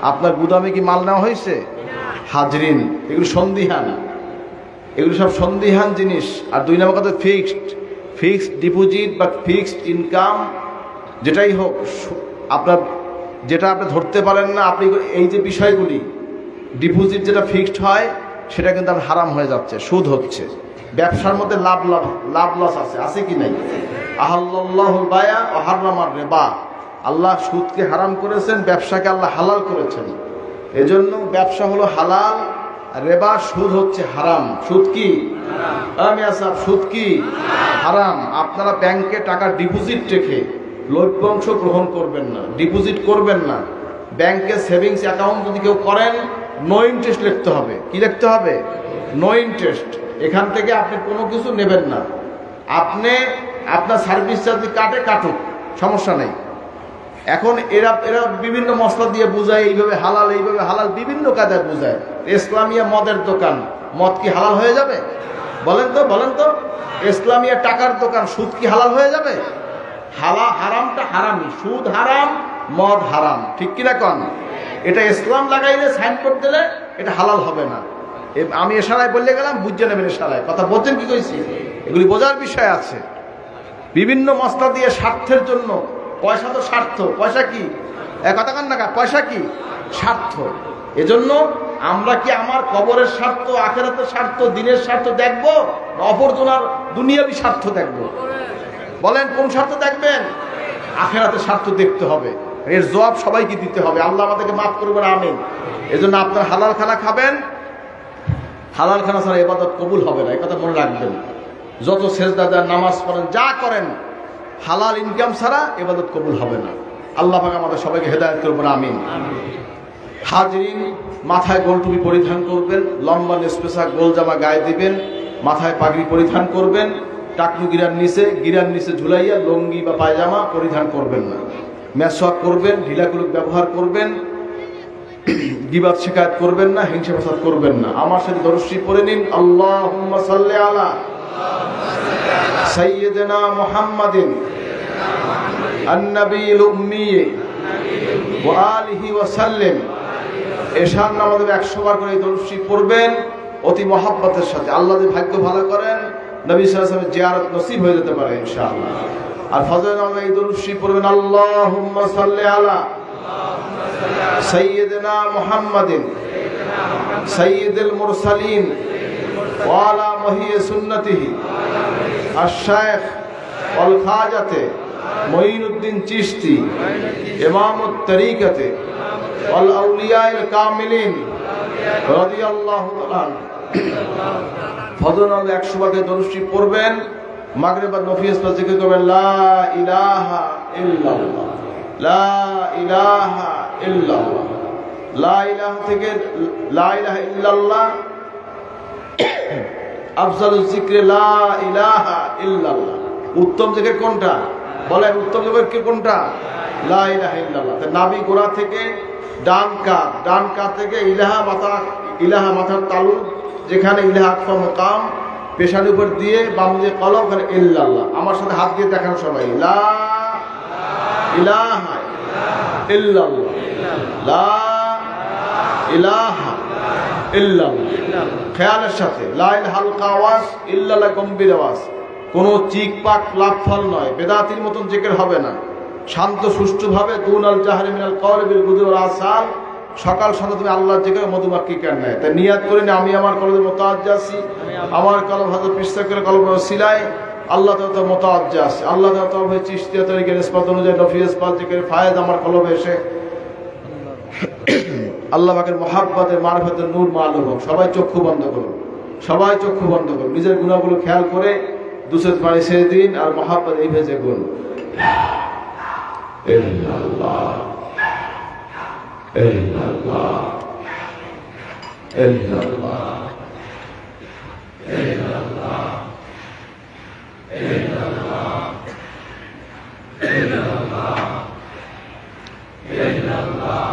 Speaker 1: আপনার গুদামে কি মাল নেওয়া হয়েছে? হাজরিন, এগুলো সন্দিহান, এগুলো সব সন্দিহান জিনিস। আর 2 নম্বর কথা ফিক্সড ডিপোজিট বা ফিক্সড ইনকাম, যেটাই হোক, আপনার যেটা আপনি ধরতে পারেন না, আপনি এই যে বিষয়গুলি, ডিপোজিট যেটা ফিক্সড হয় সেটা কিন্তু আর হারাম হয়ে যাচ্ছে, সুদ হচ্ছে। ব্যবসার মধ্যে লাভ লস আছে কি নাই? আহাল্লাহুল বায়া ওয়া হারামার রিবা। আল্লাহ সুদকে হারাম করেছেন, ব্যবসাকে আল্লাহ হালাল করেছেন। এজন্য ব্যবসা হলো হালাল, রিবা সুদ হচ্ছে হারাম। সুদ কি? সুদ কি? হারাম। আপনারা ব্যাংকে টাকা ডিপোজিট রেখে লভ্যাংশ গ্রহণ করবেন না, ডিপোজিট করবেন না। ব্যাংকে সেভিংস অ্যাকাউন্ট যদি কেউ করেন, নো ইন্টারেস্ট লিখতে হবে। কি লিখতে হবে? No interest. এখান থেকে আপনি কোনো কিছু নেবেন না। আপনি আপনার সার্ভিস চার্জ কাটুক, সমস্যা নেই। এখন এরা বিভিন্ন মশলা দিয়ে বুঝায়, এইভাবে হালাল, বিভিন্ন কায়দায় বুঝায়। ইসলামিয়া মদের দোকান, মদ কি হালাল হয়ে যাবে? বলেন তো ইসলামিয়া টাকার দোকান, সুদ কি হালাল হয়ে যাবে? হারামটা হারামি, সুদ হারাম, মদ হারাম, ঠিক কিনা কন? এটা ইসলাম লাগাইলে, সাইনবোর্ড দিলে এটা হালাল হবে না। আমি এশারায় বললে গেলাম, বুঝে নেবেন এশারায়। কথা বলছেন কি কইছি? এগুলি বোঝার বিষয় আছে। বিভিন্ন মশলা দিয়ে স্বার্থের জন্য, পয়সা তো স্বার্থ, পয়সা কি? কথা কান না, পয়সা কি? স্বার্থ। এজন্য আমরা কি আমার কবরের স্বার্থ, আখিরাতের স্বার্থ, দিনের স্বার্থ দেখবো, অপরজনার দুনিয়াবি স্বার্থ দেখবো? বলেন কোন স্বার্থ দেখবেন? আখিরাতের স্বার্থ দেখতে হবে। এর জবাব সবাইকে দিতে হবে। আল্লাহ আমাদেরকে মাফ করবেন, আমিন। এজন্য আপনার হালাল খানা খাবেন। হালাল খানা ছাড়া ইবাদত কবুল হবে না, এই কথা মনে রাখবেন। যত সেজদা দেন, নামাজ পড়েন, যা করেন, হালাল ইনকাম ছাড়া ইবাদত কবুল হবে না। আল্লাহ পাক আমাদের সবাইকে হেদায়েত করবেন, আমিন। হাজরিন, মাথায় গোল টুপি পরিধান করবেন, লম্বা নেসপেসা গোল জামা গায়ে দিবেন, মাথায় পাগড়ি পরিধান করবেন, টাকনু গিরার নিচে ঝুলাইয়া লুঙ্গি বা পায়জামা পরিধান করবেন না। মেসওয়াক করবেন, ঢিলাকুলুক ব্যবহার করবেন, গীবাত শিকায়ত করবেন না, হিংসা ফাসাদ করবেন না। আমার সাথে দরুদ শরীফ পড়ে নিন। আল্লাহুম্মা সাল্লি আলা সাইয়্যিদিনা মুহাম্মাদিন আন-নাবিয়্যিল উম্মি ওয়া আলিহি ওয়া সাল্লিম। এশার নামাজে 100 বার করে দরুদ শরীফ পড়বেন অতি মহব্বতের সাথে। আল্লাহ যদি ভাগ্য ভালো করেন, নবী সাল্লাল্লাহু আলাইহি ওয়াসাল্লামের জিয়ারত নসিব হয়ে যেতে পারে ইনশাআল্লাহ। আর ফজরের নামাজে এই দরুদ শরীফ পড়বেন। আল্লাহুম্মা সাল্লি আলা সাইয়্যিদিনা মুহাম্মাদিন সাইয়্যিদুল মুরসালিন ওয়া আলা মাহিয়ে সুন্নতিহি আশ-শাইখ ওয়াল খাজাতে মুঈনুদ্দিন চিশতি ইমামুত তরিকাতে ওয়াল আউলিয়ায়ে কামিলিন রাদিয়াল্লাহু তাআলা। ফজর নামাজে 100 বার করে দরুদ শরীফ পড়বেন। মাগরিব আর নফিল সালাত জিকির করবেন, লা ইলাহা ইল্লাল্লাহ, লা ইলাহা ইল্লাল্লাহ। লা ইলাহা থেকে লা ইলাহা ইল্লাল্লাহ আফজালুজ যিকরে লা ইলাহা ইল্লাল্লাহ। উত্তম জিকির কোনটা? বলেন উত্তম জিকির কোনটা? লা ইলাহা ইল্লাল্লাহ। নাভি গোড়া থেকে ডান কাঁধ থেকে ইলাহা মাথার তালু, যেখানে ইলাহা আকফা মুকাম, পেশার উপর দিয়ে বাম দিয়ে কলম, ওখানে ইল্লাল্লাহ। আমার সাথে হাত দিয়ে দেখান সবাই, লা ইলাহা ইল্লাল্লাহ, লা ইলাহা ইল্লাল্লাহ। খেয়ালের সাথে লা ইলাহা হালকা আওয়াজ, ইল্লাল্লাহ গম্ভীর আওয়াজ। কোনো চিক পাক লাফাল নয়, বেদাতির মতন জিকির হবে না। শান্ত সুষ্ঠুভাবে দুনাল জাহরি মিনাল কওলি বিল গুদুই ওয়াল আসাল। সকাল সন্ধ্যা তুমি আল্লাহর জিকির মধুমাক্ষী কেন নেয়। তাই নিয়াত করে না, আমি আমার কলবে মুতাওয়াজ্জিহ আছি, আমার কলব হযরত পিসতাকের কলব ওসিলায় আল্লাহ তাআলা মুতাওয়াজ্জিহ আছে। আল্লাহ তাআলা তৌহিদ চিশতিয়া তরিকার নিসবত অনুযায়ী নফি ইসবাত জিকির ফায়েজ আমার কলবে এসে আল্লাহ পাকের মহাব্বতের মারফতের নূর মালুম হোক। সবাই চক্ষু বন্ধ করুন, সবাই চক্ষু বন্ধ করুন। নিজের গুনাহগুলো খেয়াল করে দুসের পানি ছেড়ে দিন আর মহাব্বত এই ভেজে গুণ। ইল্লাল্লাহ ইল্লাল্লাহ ইল্লাল্লাহ ইল্লাল্লাহ ইল্লাল্লাহ ইল্লাল্লাহ ইল্লাল্লাহ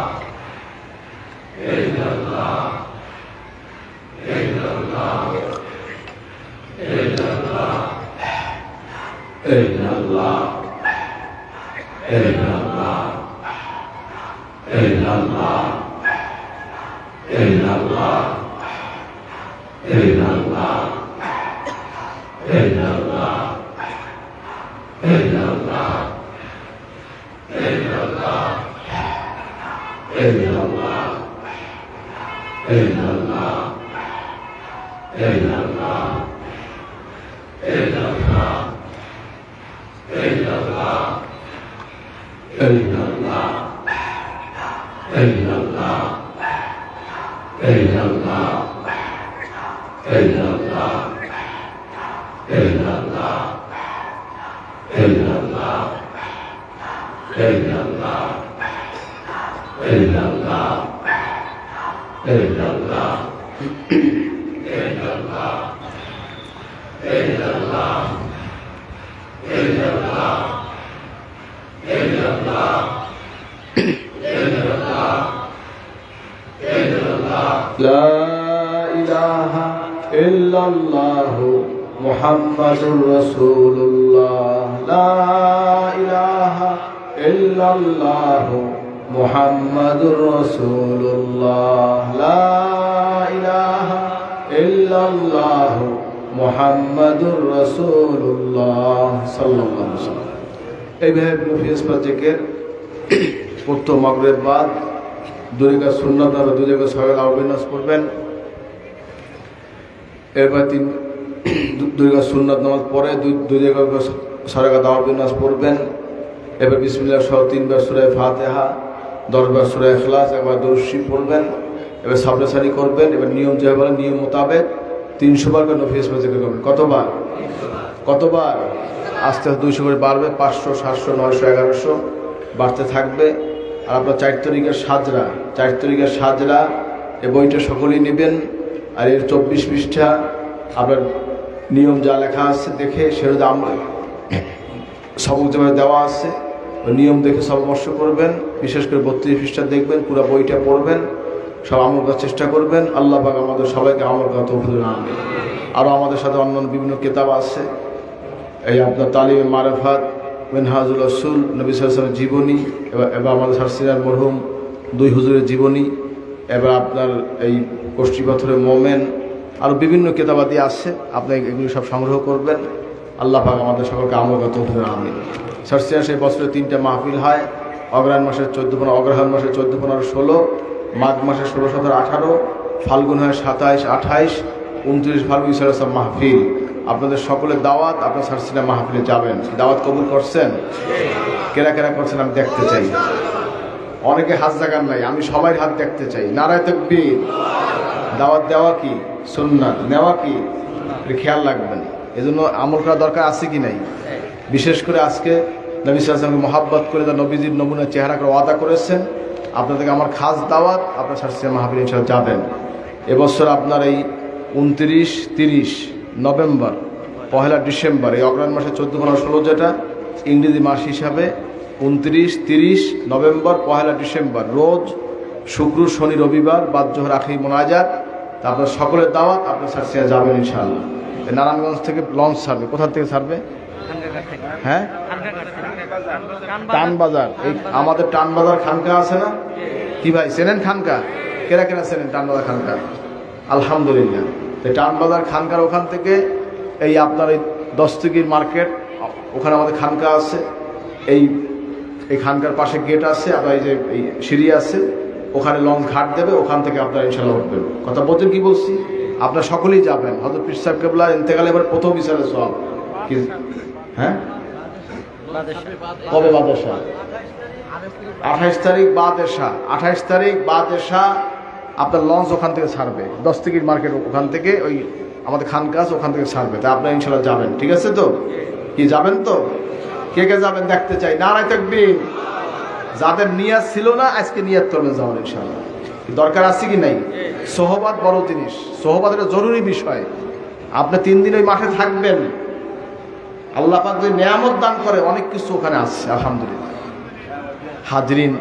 Speaker 1: লা ইলাহা ইল্লাল্লাহু মুহাম্মাদুর রাসূলুল্লাহ লা ইলাহা ইল্লাল্লাহু মুহাম্মাদুর রাসূলুল্লাহ লা ইলাহা ইল্লাল্লাহু মুহাম্মাদুর রাসূলুল্লাহ সাল্লাল্লাহু আলাইহি ওয়াসাল্লাম। এইভাবে নফিস জিকির পড়তো মাগরিব বাদ দুই রেখাত সুন্নাত আর দুই রেখাত সওয়াল আউবিনাস পড়বেন। এরপর দুই রেখাত সুন্নাত নামাজ পড়ে দুই রেখাত সওয়াল আউবিনাস পড়বেন। এবার বিসমিল্লাহ সহ 3 বার সূরা ফাতিহা, 10 বার সূরা ইখলাস, একবার দরুদ শরীফ পড়বেন। এবার সাবরাসানি করবেন। এবার নিয়ম যেভাবে বলে নিয়ম মোতাবেক 300 বার করে নফিস জিকির করবেন। কতবার? আস্তে আস্তে 200 করে বাড়বে, 500, 700, 900, 1100 বাড়তে থাকবে। আর আপনার 4 তারিখের সাজরা এই বইটা সকলেই নেবেন। আর এর 24 পৃষ্ঠা আপনার নিয়ম যা লেখা আছে দেখে সেটা আমরা সবক যেভাবে দেওয়া আছে ওই নিয়ম দেখে সবমর্শ করবেন। বিশেষ করে 32 পৃষ্ঠা দেখবেন, পুরো বইটা পড়বেন, সব আমল করার চেষ্টা করবেন। আল্লাহ পাক আমাদের সবাইকে আমল করা তৌফিক দান করুন। আরও আমাদের সাথে অন্যান্য বিভিন্ন কিতাব আছে, এই আপনার তালিমে মারিফাত, মিনহাজুল রাসূল, নবী সাল্লাল্লাহু আলাইহি ওয়াসাল্লামের জীবনী, এবার আমাদের সারসিনার মরহুম 2 হুজুরের জীবনী, এবার আপনার এই কষ্টি পাথরের মোমেন, আরও বিভিন্ন কিতাবাদি আছে। আপনি এগুলি সব সংগ্রহ করবেন। আল্লাহ পাক আমাদের সকলকে আমল করা তৌফিক দান করুন। সারসিনা সেই বছরে 3টা মাহফিল হয়। অগ্রহায়ণ মাসের 14, 16, মাঘ মাসের 16, 17, 18, ফাল্গুন হয় 27, 28, 29 ফাল্গুন সব মাহফিল। আপনাদের সকলের দাওয়াত, আপনার সারসিনা মাহফিলে যাবেন। দাওয়াত কবুল করছেন? কেরা করছেন আমি দেখতে চাই। অনেকে হাত জাগান নাই, আমি সবাই হাত দেখতে চাই। নারায়ে তাকবীর। দাওয়াত দেওয়া কি সুন্নাত, নেওয়া কি খেয়াল রাখবেন। এজন্য আমল করা দরকার আছে কি নাই। বিশেষ করে আজকে নবী সাল্লাল্লাহু আলাইহি ওয়াসাল্লামকে মহাব্বত করে তার নবীজির নমুনা চেহারা করে ওয়াদা করেছেন। আপনাদেরকে আমার খাস দাওয়াত, আপনার সারসিনা মাহফিলে ইনশাআল্লাহ যাবেন। এবছর আপনার এই 29, 30 নভেম্বর, 1 ডিসেম্বর, এই অগ্রহায়ণ মাসে 14, 15, 16 যেটা ইংরেজি মাস হিসাবে 29, 30 নভেম্বর, 1 ডিসেম্বর রোজ শুক্র, শনি, রবিবার বাদ জোহর আখিরি মোনাজাত। তা আপনার সকলের দাওয়াত, আপনার সারসিনা যাবেন ইনশাআল্লাহ। নারায়ণগঞ্জ থেকে লঞ্চ ছাড়বে। কোথা থেকে ছাড়বে? হ্যাঁ, টানবাজার। এই আমাদের টানবাজার খানকা আছে না কি ভাই, চেনেন খানকা? কেরা চেনেন টানবাজার খানকা? আলহামদুলিল্লাহ। তো টানবাজার খানকার ওখান থেকে এই আপনার এই দস্তগীর মার্কেট, ওখানে আমাদের খানকা আছে। এই খানকার পাশে গেট আছে, আপনার এই যে এই সিঁড়ি আছে, ওখানে লঞ্চ ঘাট দেবে, ওখান থেকে আপনারা ইনশাআল্লাহ উঠবেন। কথা বলছেন কি বলছি? আপনারা সকলেই যাবেন। হযরত পীর সাহেব কেবলা ইন্তেকালে এবার প্রথম বিচারে সওয়াব কি? হ্যাঁ, কবে বাদেশা? 28 তারিখ বাদেশা। 28 তারিখ বাদেশা আপনার লঞ্চ ওখান থেকে ছাড়বে। দস্তগীর মার্কেট ওখান থেকে ওই আমাদের খানকাজ ওখান থেকে ছাড়বে। তা আপনারা ইনশাআল্লাহ যাবেন। ঠিক আছে তো? কি যাবেন তো? কে যাবেন দেখতে চাই। নারায়ে তাকবীর। যাদের নিয়াত ছিল না আজকে নিয়াত করবেন যাবেন ইনশাআল্লাহ। দরকার আছে কি নাই? সোহবাত বড় জিনিস, সোহবাত একটা জরুরি বিষয়। আপনি 3 দিন ওই মাঠে থাকবেন, আল্লাহ পাক যে নিয়ামত দান করে অনেক কিছু ওখানে আছে আলহামদুলিল্লাহ। হাজরিন,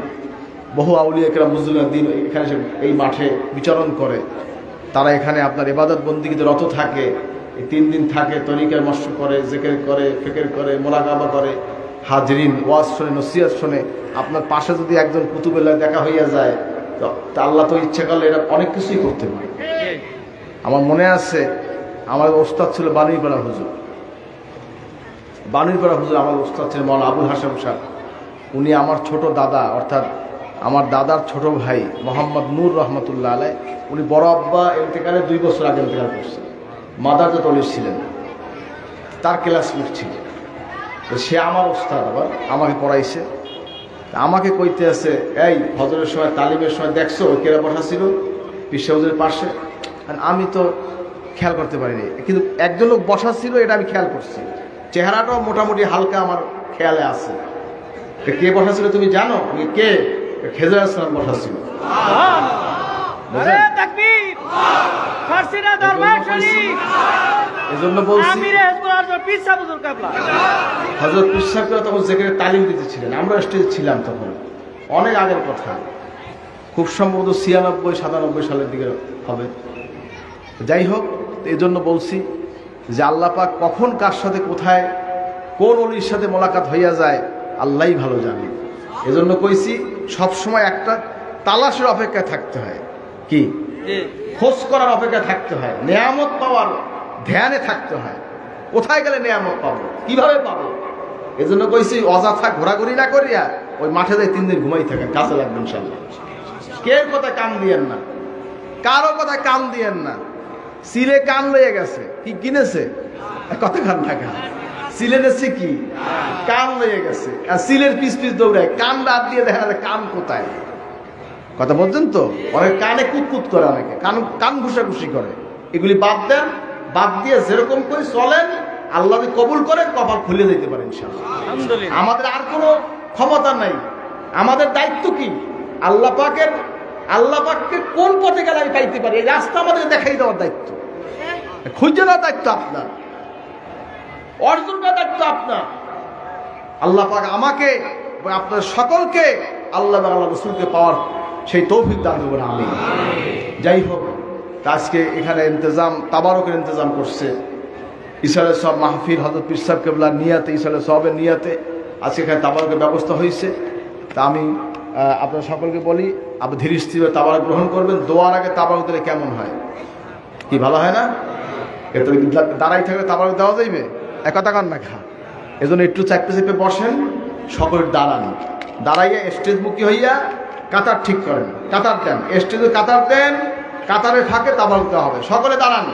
Speaker 1: বহু আউলিয়া কেরাম মুজলিমের দিন এখানে এই মাঠে বিচরণ করে। তারা এখানে আপনার ইবাদত বন্দিগিতে রত থাকে। এই 3 দিন থাকে, তরিকার মশক করে, জিকির করে, ফিকির করে, মুরাকাবা করে, হাজরিন ওয়াজ শুনে, নসিহত শুনে। আপনার পাশে যদি একজন কুতুবেল্লাহ দেখা হইয়া যায়, তো আল্লাহ তো ইচ্ছা করলে এটা অনেক কিছুই করতে পারে। আমার মনে আছে, আমার ওস্তাদ ছিল বানুইপাড়া হুজুর। বানুইপাড়া হুজুর আমার ওস্তাদ ছিলেন মাওলানা আবুল হাশেম সাহেব। উনি আমার ছোট দাদা, অর্থাৎ আমার দাদার ছোট ভাই মোহাম্মদ নূর রহমতুল্লাহ আলাই। উনি বড় আব্বা ইন্তেকালের 2 বছর আগে ইন্তেকাল করছেন। মাদারজাত ওলি ছিলেন, তার ক্লাসমেট ছিল। তো সে আমার ওস্তাদ, আবার আমাকে পড়াইছে। আমাকে কইতে আছে, এই হজরের সময় তালিমের সময় দেখছো কেরা বসা ছিল পিসা হুজুরের পাশে? আমি তো খেয়াল করতে পারিনি, কিন্তু একজন লোক বসা ছিল, এটা আমি খেয়াল করছি। চেহারাটাও মোটামুটি হালকা আমার খেয়ালে আছে। কে বসা ছিল তুমি জানো? কে? খেজর আসলাম বসা ছিল। এজন্য বলছি হযরত পীর সাহেবরা তখন যেখানে তালিম দিতেছিলেন, আমরা স্টেজে ছিলাম তখন, অনেক আগের কথা, খুব সম্ভবত 96-97 সালের দিকে হবে। যাই হোক, এই জন্য বলছি যে আল্লাহ পাক কখন কার সাথে কোথায় কোন ওলির সাথে মোলাকাত হইয়া যায় আল্লাহই ভালো জানে। এজন্য কইছি সবসময় একটা তালাশের অপেক্ষায় থাকতে হয়, কি খোঁজ করার অপেক্ষায় থাকতে হয়, নেয়ামত পাওয়ার ধ্যানে থাকতে হয়। কোথায় গেলে নেয়ামত পাবো, কিভাবে পাবো? এজন্য কইছি অযথা ঘোরাঘুরি না করিয়া ওই মাঠে যাই 3 দিন ঘুমাই থাকেন, কাজে লাগবে ইনশাআল্লাহ। কে কথা কান দিয়েন না, কারো কথা কান দিয়েন না। সিলে কান লয়ে গেছে, কি কিনেছে? কথা কান টাকা সিলে নেছে, কি কান লয়ে গেছে, আর সিলের পিস পিস দৌড়ায়, কান রাত দিয়ে দেখা যায় কান কোথায়। কথা বলছেন তো? অনেক কানে কুতকুত করে, অনেকে কান ঘুষাঘুষি করে। এগুলি বাদ দেন, বাদ দিয়ে যেরকম করে চলেন, আল্লাহ যদি কবুল করেন কপাল খুলে দিতে পারেন ইনশাআল্লাহ। আমাদের আর কোনো ক্ষমতা নাই। আমাদের দায়িত্ব কি? আল্লাহ পাককে কোন পথে গেলে আমি পাইতে পারি, এই রাস্তা আমাদের দেখাই দেওয়ার দায়িত্ব। খুঁজে দেওয়ার দায়িত্ব আপনার, অর্জন করার দায়িত্ব আপনার। আল্লাহ পাক আমাকে, আপনার সকলকে আল্লাহ রাসূলকে পাওয়ার সেই তৌফিক দান করবেন, আমিন। যাই হোক, আজকে এখানে ইন্তজাম, তাবারকের ইন্তজাম করছে ইসালে সব মাহফিল হযরত পীর সাহেব কেবলার নিয়াতে, ইসালে সবের নিয়াতে আজকে এখানে তাবারকের ব্যবস্থা হয়েছে। তা আমি আপনার সকলকে বলি, আপনি ধীরে স্থিরে তাবারক গ্রহণ করবেন। দোয়ার আগে তাবারক দিলে কেমন হয়? কি ভালো হয় না? এত দাঁড়াই থাকলে তাবারক দেওয়া যাইবে? কথা কান না খা। এজন্য একটু চাপতে চেপে বসেন, সকলে দাঁড়ান, দাঁড়াইয়া স্টেজমুখী হইয়া কাতার ঠিক করেন, কাতার দেন, স্টেজে কাতার দেন, কাতারের ফাঁকে তাবারক দেওয়া হবে। সকলে দাঁড়ান,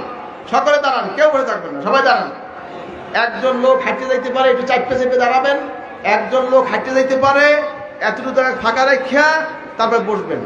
Speaker 1: সকলে দাঁড়ান, কেউ বসে থাকবেন না, সবাই দাঁড়ান। একজন লোক হাঁটতে যাইতে পারে, একটু চাপতে চেপে দাঁড়াবেন। একজন লোক হাঁটতে যাইতে পারে, এতটুকু জায়গায় ফাঁকা রেখা তারপরে বসবেন।